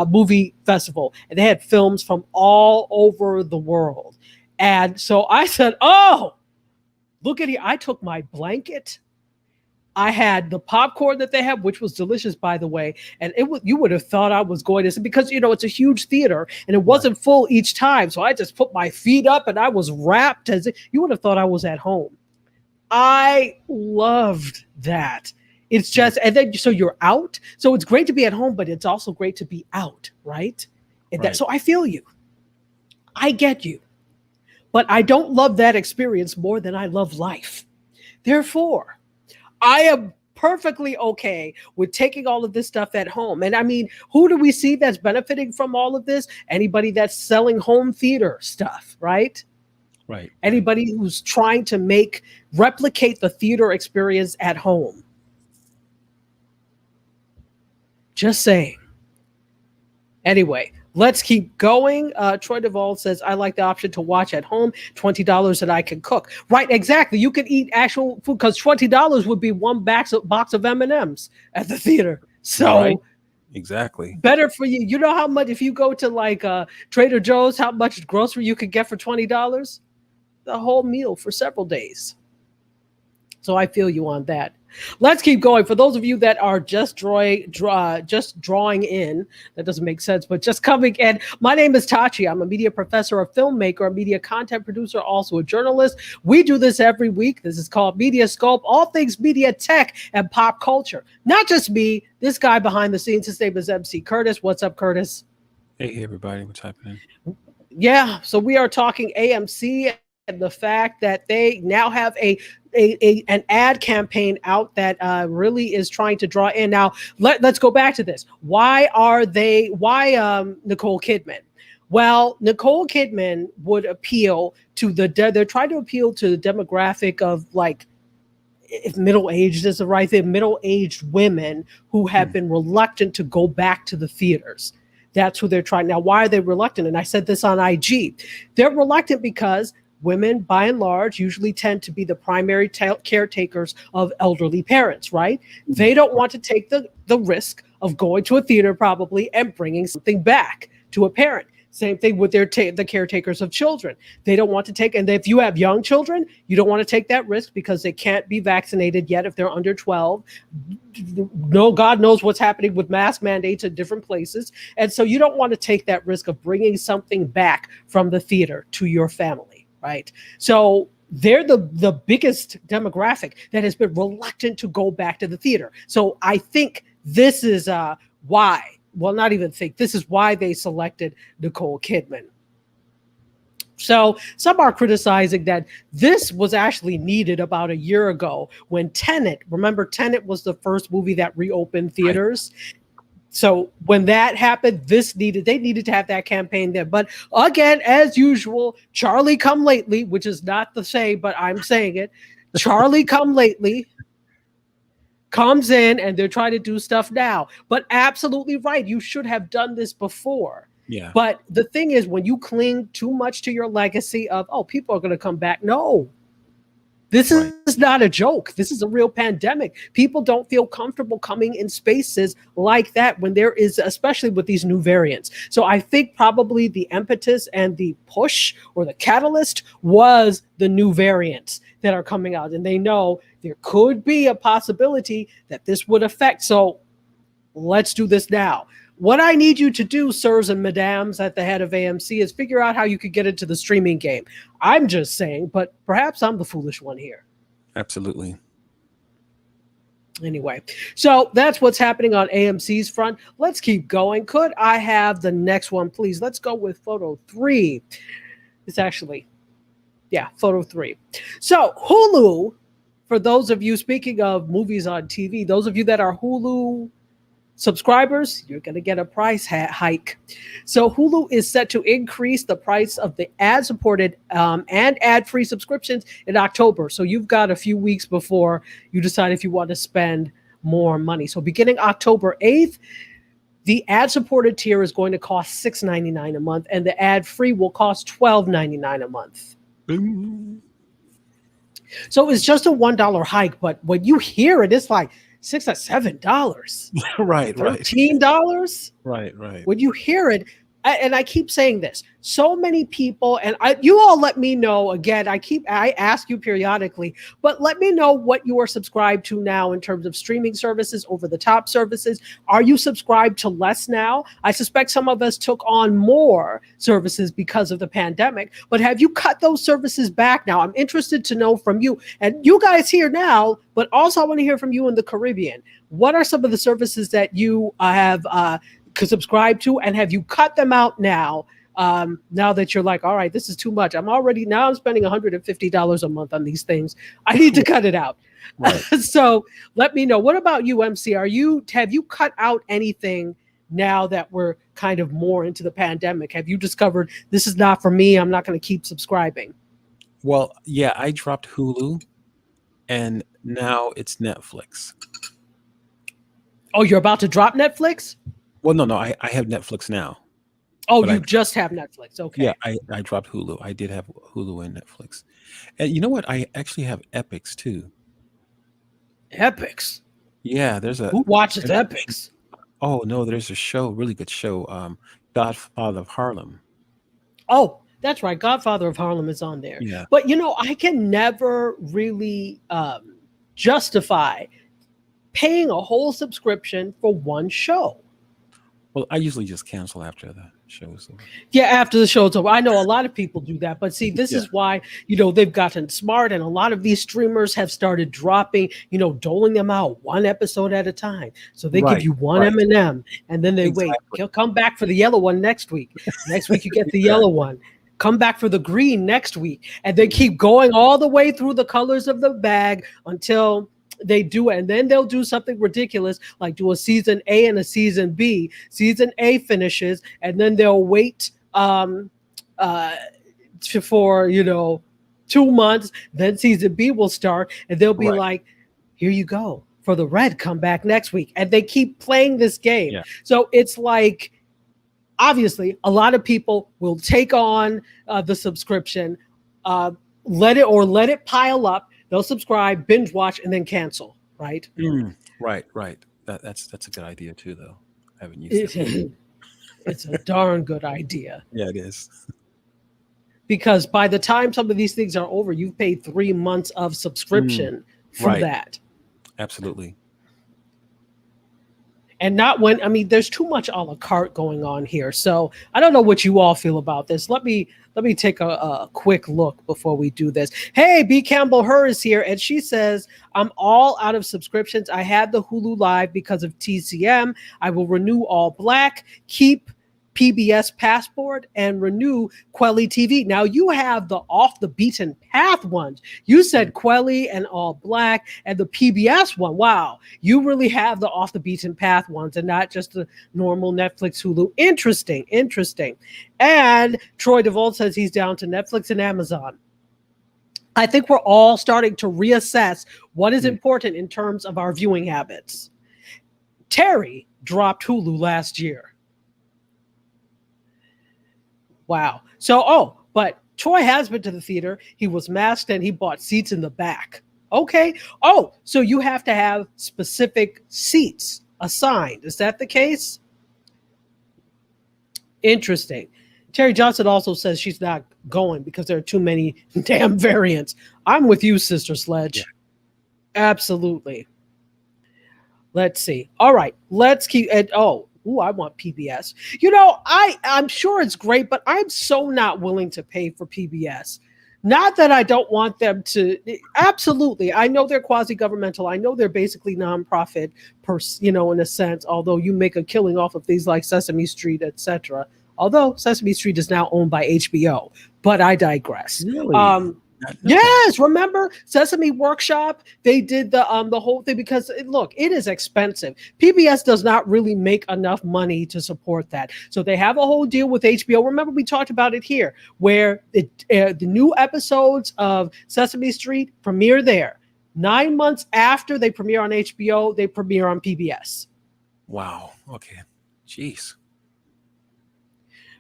movie festival. And they had films from all over the world. And so I said, oh, look at here. I took my blanket. I had the popcorn that they have, which was delicious, by the way. And you would have thought I was going to, because, it's a huge theater and it wasn't full each time. So I just put my feet up and I was wrapped you would have thought I was at home. I loved that. It's just, and then, so you're out. So it's great to be at home, but it's also great to be out. Right. And so I feel you. I get you. But I don't love that experience more than I love life. Therefore, I am perfectly okay with taking all of this stuff at home. And I mean, who do we see that's benefiting from all of this? Anybody that's selling home theater stuff, right? Right. Anybody who's trying to replicate the theater experience at home. Just saying. Anyway, let's keep going. Troy Duvall says, I like the option to watch at home, $20 that I can cook. Right, exactly. You can eat actual food because $20 would be one box of M&Ms at the theater. So right. Exactly. Better for you. You know how much, if you go to like Trader Joe's, how much grocery you could get for $20? The whole meal for several days. So I feel you on that. Let's keep going. For those of you that are just drawing in, that doesn't make sense, but just coming in. My name is Tachi. I'm a media professor, a filmmaker, a media content producer, also a journalist. We do this every week. This is called MediaScope, all things media, tech, and pop culture. Not just me, this guy behind the scenes. His name is MC Curtis. What's up, Curtis? Hey, everybody. What's happening? Yeah, so we are talking AMC and the fact that they now have an ad campaign out that really is trying to draw in. Now, let's go back to this. Why Nicole Kidman? Well, Nicole Kidman would appeal to they're trying to appeal to the demographic of, like, if middle-aged is the right thing, middle-aged women who have been reluctant to go back to the theaters. That's who they're trying. Now, why are they reluctant? And I said this on IG. They're reluctant because women, by and large, usually tend to be the primary caretakers of elderly parents, right? They don't want to take the risk of going to a theater probably and bringing something back to a parent. Same thing with the caretakers of children. They don't want to take, and if you have young children, you don't want to take that risk because they can't be vaccinated yet if they're under 12. No, God knows what's happening with mask mandates in different places. And so you don't want to take that risk of bringing something back from the theater to your family. Right. So they're the biggest demographic that has been reluctant to go back to the theater. So I think this is why. Well, not even think. This is why they selected Nicole Kidman. So some are criticizing that this was actually needed about a year ago when remember Tenet was the first movie that reopened theaters. Right. So when that happened, they needed to have that campaign there. But again, as usual, Charlie come lately, which is not the same, but I'm saying it. Charlie come lately comes in and they're trying to do stuff now. But absolutely right. You should have done this before. Yeah. But the thing is, when you cling too much to your legacy of, people are going to come back. No. This is not a joke. This is a real pandemic. People don't feel comfortable coming in spaces like that when there is, especially with these new variants. So I think probably the impetus and the push or the catalyst was the new variants that are coming out. And they know there could be a possibility that this would affect. So let's do this now. What I need you to do, sirs and madams at the head of AMC, is figure out how you could get into the streaming game. I'm just saying, but perhaps I'm the foolish one here. Absolutely. Anyway, so that's what's happening on AMC's front. Let's keep going. Could I have the next one, please? Let's go with photo 3. It's actually, photo 3. So Hulu, for those of you, speaking of movies on TV, those of you that are Hulu subscribers, you're going to get a price hike. So Hulu is set to increase the price of the ad-supported and ad-free subscriptions in October. So you've got a few weeks before you decide if you want to spend more money. So beginning October 8th, the ad-supported tier is going to cost $6.99 a month, and the ad-free will cost $12.99 a month. So it's just a $1 hike, but when you hear it, it's like $6 or $7. Right, $13. right. When you hear it, and I keep saying this, so many people, and you all let me know again. I ask you periodically, but let me know what you are subscribed to now in terms of streaming services, over-the-top services. Are you subscribed to less now? I suspect some of us took on more services because of the pandemic, but have you cut those services back now? I'm interested to know from you, and you guys here now, but also I want to hear from you in the Caribbean. What are some of the services that you have could subscribe to, and have you cut them out now that you're like, all right, this is too much. I'm spending $150 a month on these things. I need to cut it out. Right. So let me know. What about you, MC? Have you cut out anything now that we're kind of more into the pandemic? Have you discovered this is not for me? I'm not going to keep subscribing. Well, yeah, I dropped Hulu and now it's Netflix. Oh, you're about to drop Netflix? Well, no, I have Netflix now. Oh, you just have Netflix. Okay. Yeah, I dropped Hulu. I did have Hulu and Netflix. And you know what? I actually have Epix too. Epix? Yeah, Who watches Epix? Oh, no, there's a show, really good show, Godfather of Harlem. Oh, that's right. Godfather of Harlem is on there. Yeah. But, I can never really justify paying a whole subscription for one show. Well, I usually just cancel after the show is over. Yeah, after the show's over. I know a lot of people do that. But see, this is why, they've gotten smart. And a lot of these streamers have started dropping, doling them out one episode at a time. So they give you one M&M and then they wait. He'll come back for the yellow one next week. Next week, you get the yellow one. Come back for the green next week. And they keep going all the way through the colors of the bag until they do it, and then they'll do something ridiculous like do a season A and a season B. Season A finishes, and then they'll wait for 2 months. Then season B will start, and they'll be like, "Here you go for the red. Come back next week." And they keep playing this game. Yeah. So it's like, obviously, a lot of people will take on the subscription, let it pile up. They'll subscribe, binge watch, and then cancel, right? Right. That's a good idea too, though. I haven't used it. It's a darn good idea. Yeah, it is. Because by the time some of these things are over, you've paid 3 months of subscription for that. Absolutely. And not there's too much a la carte going on here. So I don't know what you all feel about this. Let me take a quick look before we do this. Hey, B. Campbell Her is here, and she says, I'm all out of subscriptions. I had the Hulu Live because of TCM. I will renew All Black, keep PBS Passport, and renew Quelly TV. Now you have the off the beaten path ones. You said Quelly and All Black and the PBS one. Wow, you really have the off the beaten path ones and not just the normal Netflix, Hulu. Interesting. And Troy DeVolt says he's down to Netflix and Amazon. I think we're all starting to reassess what is important in terms of our viewing habits. Terry dropped Hulu last year. Wow. So, but Troy has been to the theater. He was masked and he bought seats in the back. Okay. Oh, so you have to have specific seats assigned. Is that the case? Interesting. Terry Johnson also says she's not going because there are too many damn variants. I'm with you, Sister Sledge. Yeah. Absolutely. Let's see. All right. Let's keep it. I want PBS. I'm sure it's great, but I'm so not willing to pay for PBS. Not that I don't want them to. Absolutely. I know they're quasi-governmental. I know they're basically nonprofit, in a sense, although you make a killing off of things like Sesame Street, etc. Although Sesame Street is now owned by HBO, but I digress. Really? Yes, remember Sesame Workshop? They did the whole thing because look, it is expensive. PBS does not really make enough money to support that, so they have a whole deal with HBO. Remember, we talked about it here, where the new episodes of Sesame Street premiere there. 9 months after they premiere on HBO, they premiere on PBS. Wow. Okay. Jeez.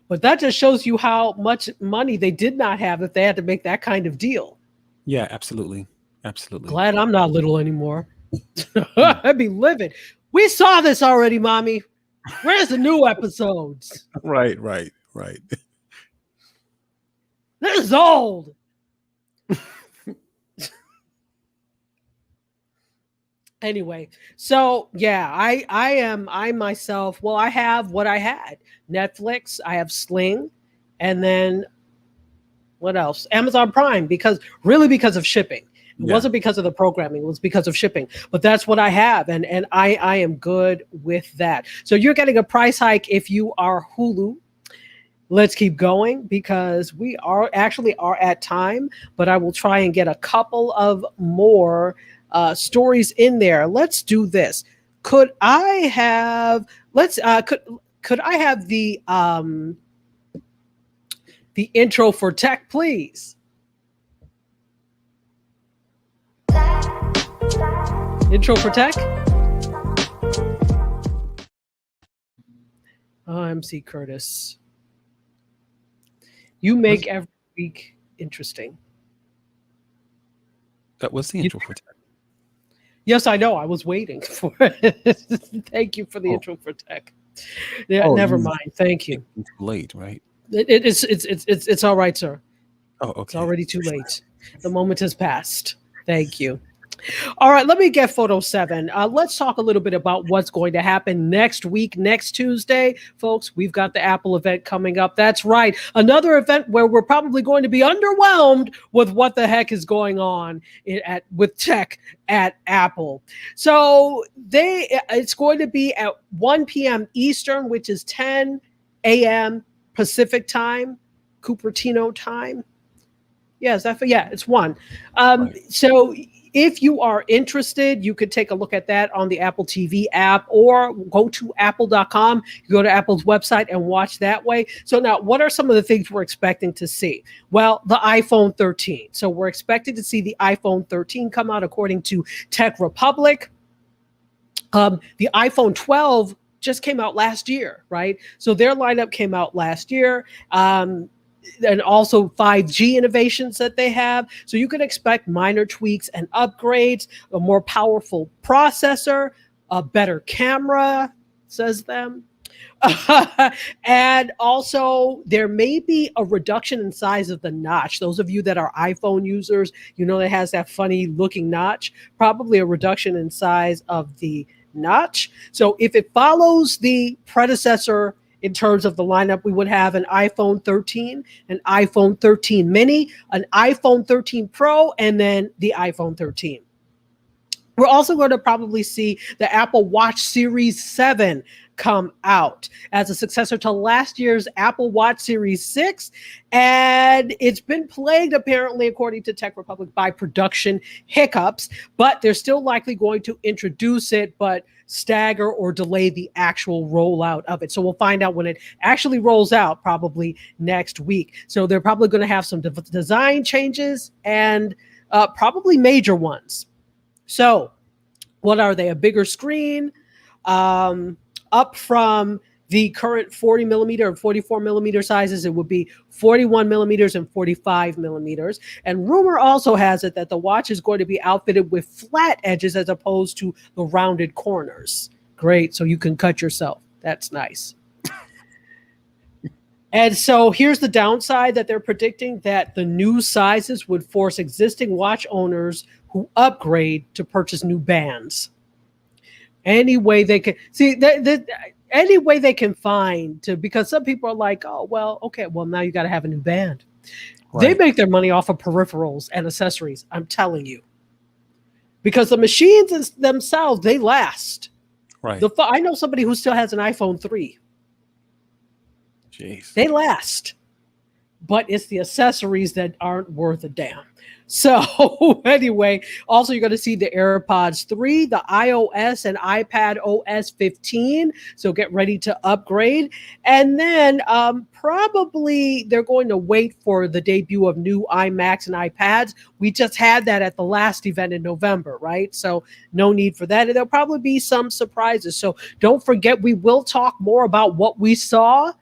But that just shows you how much money they did not have if they had to make that kind of deal. Yeah, absolutely. Absolutely. Glad I'm not little anymore. I'd be livid. We saw this already, Mommy. Where's the new episodes? Right. This is old. Anyway, so yeah, I myself, well, I have what I had. Netflix, I have Sling, and then what else? Amazon Prime, because of shipping. It wasn't because of the programming, it was because of shipping. But that's what I have, and I am good with that. So you're getting a price hike if you are Hulu. Let's keep going because we are at time, but I will try and get a couple of more stories in there. Let's do this. Could I have the intro for tech, please? Intro for tech? Oh, MC Curtis. You make every week interesting. That was the intro for tech. Yes, I know. I was waiting for it. Thank you for the intro for tech. Yeah, never mind. Thank you. It's too late, right? It's all right, sir. Oh, okay. It's already too late. The moment has passed. Thank you. All right, let me get photo 7. Let's talk a little bit about what's going to happen next week, next Tuesday. Folks, we've got the Apple event coming up. That's right. Another event where we're probably going to be underwhelmed with what the heck is going on with tech at Apple. So it's going to be at 1 p.m. Eastern, which is 10 a.m. Pacific time, Cupertino time. Yes, it's 1. Right. So if you are interested, you could take a look at that on the Apple TV app or go to apple.com. You go to Apple's website and watch that way. So now, what are some of the things we're expecting to see? Well, the iPhone 13. So we're expecting to see the iPhone 13 come out according to Tech Republic. The iPhone 12 just came out last year, right? So their lineup came out last year. And also 5G innovations that they have. So you can expect minor tweaks and upgrades, a more powerful processor, a better camera, says them. And also there may be a reduction in size of the notch. Those of you that are iPhone users, you know, that has that funny looking notch, probably a reduction in size of the notch. So if it follows the predecessor in terms of the lineup, we would have an iPhone 13, an iPhone 13 mini, an iPhone 13 Pro, and then the iPhone 13. We're also going to probably see the Apple Watch Series 7 come out as a successor to last year's Apple Watch Series 6. And it's been plagued, apparently, according to Tech Republic, by production hiccups, but they're still likely going to introduce it, but stagger or delay the actual rollout of it. So we'll find out when it actually rolls out, probably next week. So they're probably going to have some design changes and probably major ones. So what are they? A bigger screen, up from the current 40 millimeter and 44 millimeter sizes, it would be 41 millimeters and 45 millimeters. And rumor also has it that the watch is going to be outfitted with flat edges as opposed to the rounded corners. Great. So you can cut yourself. That's nice. And so here's the downside that they're predicting, that the new sizes would force existing watch owners who upgrade to purchase new bands. Any way they can see any way they can find to, because some people are like, oh, well, okay, well, now you got to have a new band. Right. They make their money off of peripherals and accessories. I'm telling you, because the machines themselves, they last. Right. I know somebody who still has an iPhone 3. Jeez. They last. but it's the accessories that aren't worth a damn. So anyway, also you're going to see the AirPods 3, the iOS and iPad OS 15. So get ready to upgrade. And then probably they're going to wait for the debut of new iMacs and iPads. We just had that at the last event in November, right? So no need for that. And there'll probably be some surprises. So don't forget, we will talk more about what we saw.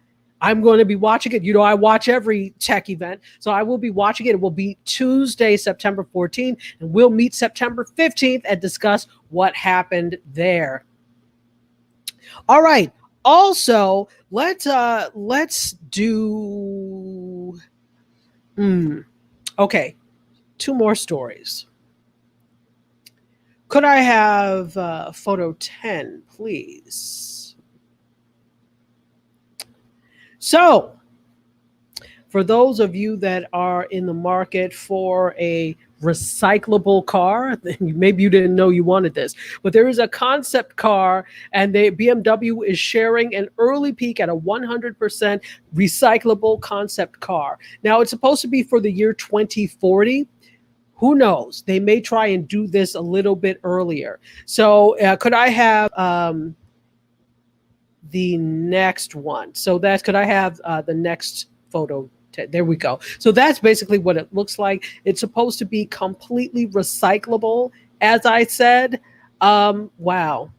I'm going to be watching it. You know, I watch every tech event, so I will be watching it. It will be Tuesday, September 14th, and we'll meet September 15th and discuss what happened there. All right. Also, let's do. Okay, 2 more stories. Could I have photo 10, please? So, for those of you that are in the market for a recyclable car, maybe you didn't know you wanted this, but there is a concept car, and BMW is sharing an early peek at a 100% recyclable concept car. Now, it's supposed to be for the year 2040. Who knows? They may try and do this a little bit earlier. So, could I have the next one? So could I have the next photo? There we go. So that's basically what it looks like. It's supposed to be completely recyclable, as I said. Wow.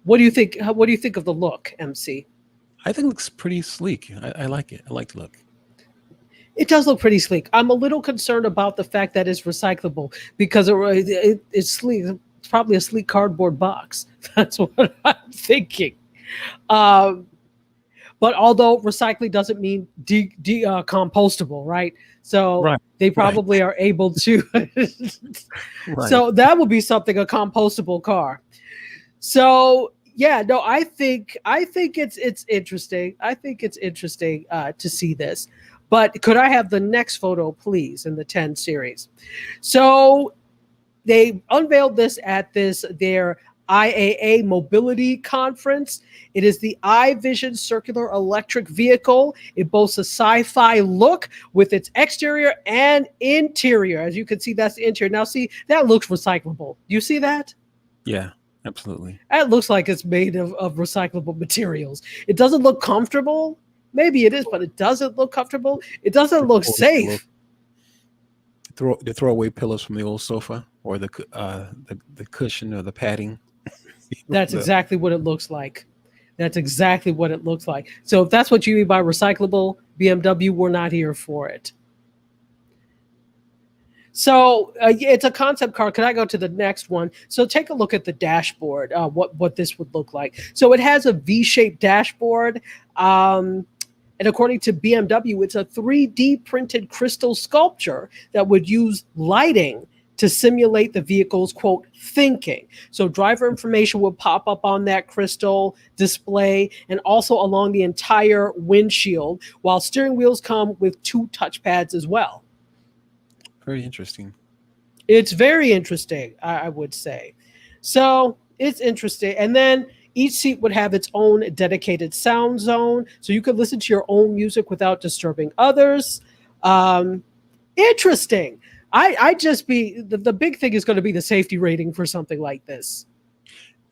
What do you think? What do you think of the look, MC? I think it looks pretty sleek. I like it. I like the look. It does look pretty sleek. I'm a little concerned about the fact that it's recyclable, because it's sleek. It's probably a sleek cardboard box. That's what I'm thinking. But although recycling doesn't mean compostable, right? So they probably are able to. So that would be something, a compostable car. So yeah, no, I think it's interesting. I think it's interesting to see this. But could I have the next photo, please, in the 10 series? So they unveiled this at their IAA Mobility Conference. It is the Ivision circular electric vehicle. It boasts a sci-fi look with its exterior and interior. As you can see, that's the interior. Now, see, that looks recyclable. You see that? Yeah, absolutely. That looks like it's made of recyclable materials. It doesn't look comfortable. Maybe it is, but it doesn't look comfortable. It doesn't look safe. The throwaway pillows from the old sofa, or the cushion or the padding. That's exactly what it looks like. That's exactly what it looks like. So if that's what you mean by recyclable, BMW, we're not here for it. So it's a concept car. Can I go to the next one? So take a look at the dashboard, what this would look like. So it has a V-shaped dashboard. And according to BMW, it's a 3D printed crystal sculpture that would use lighting to simulate the vehicle's, quote, thinking. So driver information will pop up on that crystal display and also along the entire windshield, while steering wheels come with 2 touchpads as well. Very interesting. It's very interesting, I would say. So it's interesting. And then each seat would have its own dedicated sound zone, so you could listen to your own music without disturbing others. Interesting. The big thing is going to be the safety rating for something like this.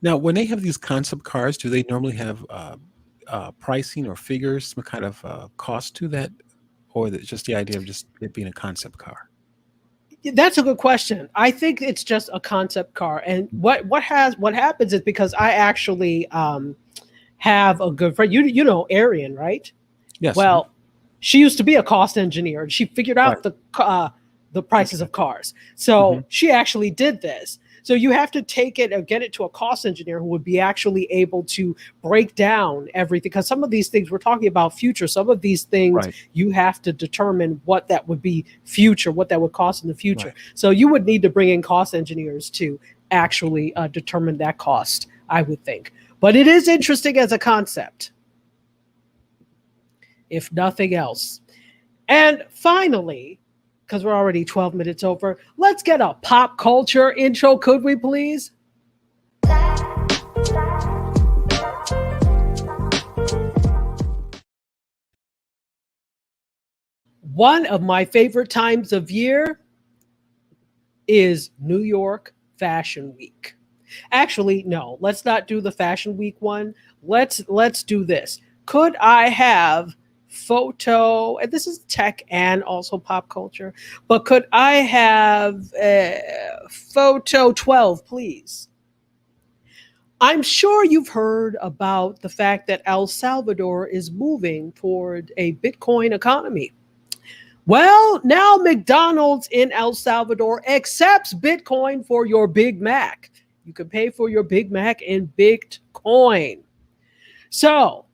Now, when they have these concept cars, do they normally have pricing or figures, some kind of cost to that, or is it just the idea of just it being a concept car? That's a good question. I think it's just a concept car, and what happens is, because I actually have a good friend. You know Arian, right? Yes. Well, she used to be a cost engineer, and she figured out the prices of cars. So she actually did this. So you have to take it and get it to a cost engineer who would be actually able to break down everything. Because some of these things, we're talking about future. Some of these things you have to determine what that would be future, what that would cost in the future. Right. So you would need to bring in cost engineers to actually determine that cost, I would think. But it is interesting as a concept, if nothing else. And finally, because we're already 12 minutes over, let's get a pop culture intro, could we please? One of my favorite times of year is New York Fashion Week. Actually, no, let's not do the Fashion Week one. Let's do this. Could I have photo, and this is tech and also pop culture, but could I have photo 12, please? I'm sure you've heard about the fact that El Salvador is moving toward a Bitcoin economy. Well, now McDonald's in El Salvador accepts Bitcoin for your Big Mac. You can pay for your Big Mac in Bitcoin. So,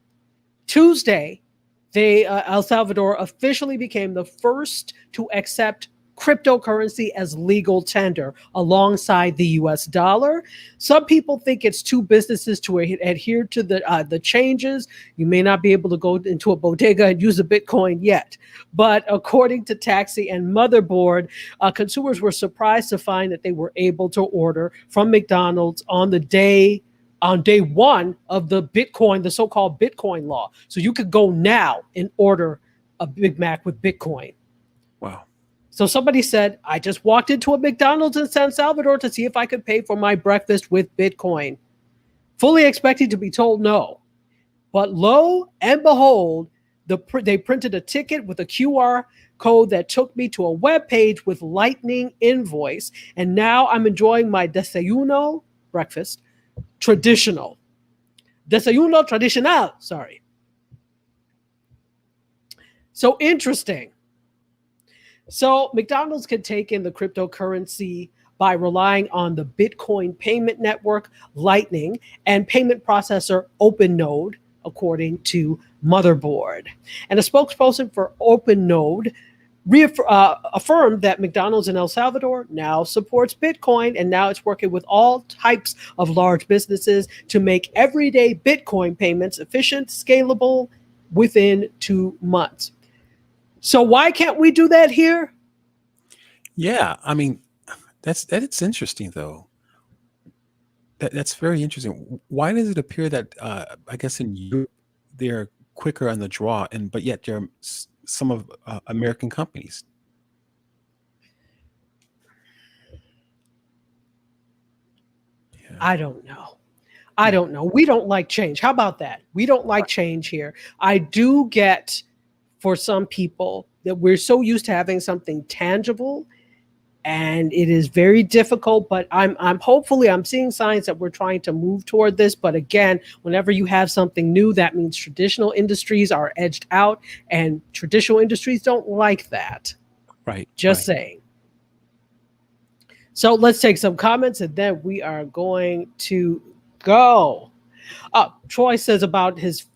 Tuesday, El Salvador officially became the first to accept cryptocurrency as legal tender alongside the US dollar. Some people think it's two businesses to adhere to the changes. You may not be able to go into a bodega and use a Bitcoin yet. But according to Taxi and Motherboard, consumers were surprised to find that they were able to order from McDonald's on day one of the Bitcoin, the so-called Bitcoin law. So you could go now and order a Big Mac with Bitcoin. Wow. So somebody said, I just walked into a McDonald's in San Salvador to see if I could pay for my breakfast with Bitcoin, fully expecting to be told no. But lo and behold, they printed a ticket with a QR code that took me to a web page with Lightning invoice. And now I'm enjoying my desayuno, breakfast, traditional. Desayuno tradicional, sorry. So interesting. So McDonald's can take in the cryptocurrency by relying on the Bitcoin payment network, Lightning, and payment processor OpenNode, according to Motherboard. And a spokesperson for OpenNode affirmed that McDonald's in El Salvador now supports Bitcoin, and now it's working with all types of large businesses to make everyday Bitcoin payments efficient, scalable within 2 months. So why can't we do that here? Yeah, I mean, that's interesting though. That's very interesting. Why does it appear that I guess in Europe they're quicker on the draw, but yet there are some of American companies? Yeah. I don't know. We don't like change. How about that? We don't like change here. I do get, for some people, that we're so used to having something tangible, and it is very difficult, but I'm seeing signs that we're trying to move toward this. But again, whenever you have something new, that means traditional industries are edged out, and traditional industries don't like that. Right. Just saying. So let's take some comments, and then we are going to go. Troy says about his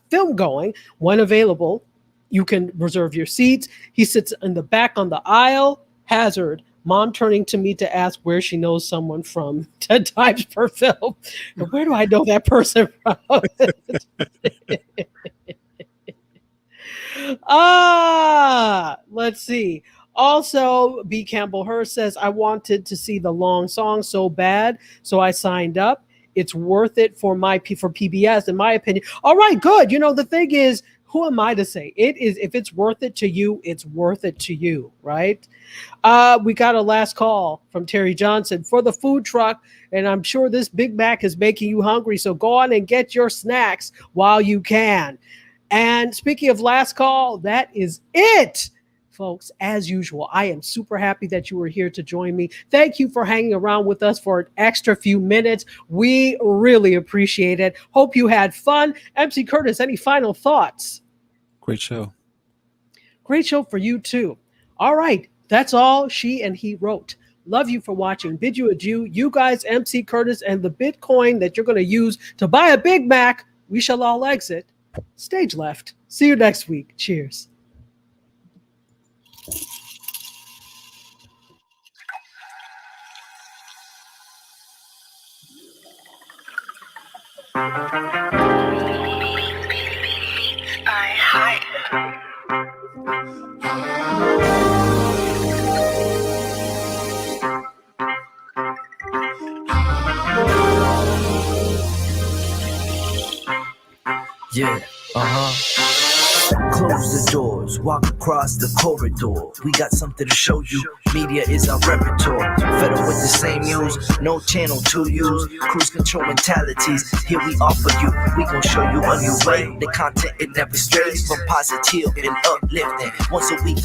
film going, when available, you can reserve your seats. He sits in the back on the aisle. Hazard, mom turning to me to ask where she knows someone from 10 times per film. Where do I know that person from? Let's see. Also, B. Campbell Hurst says, I wanted to see the long song so bad, so I signed up. It's worth it for PBS, in my opinion. All right, good. You know, the thing is, who am I to say? It is, if it's worth it to you, it's worth it to you, right? We got a last call from Terry Johnson for the food truck, and I'm sure this Big Mac is making you hungry, so go on and get your snacks while you can. And speaking of last call, that is it. Folks, as usual, I am super happy that you were here to join me. Thank you for hanging around with us for an extra few minutes. We really appreciate it. Hope you had fun. MC Curtis, any final thoughts? Great show. Great show for you too. All right, that's all she and he wrote. Love you for watching. Bid you adieu. You guys, MC Curtis, and the Bitcoin that you're going to use to buy a Big Mac, we shall all exit. Stage left. See you next week. Cheers. Yeah, Close the doors, walk across the corridor. We got something to show you. Media is our repertoire. Fed up with the same news, no channel to use. Cruise control mentalities, here we offer you. We gon' show you a new way. The content, it never strays from positive and uplifting. Once a week,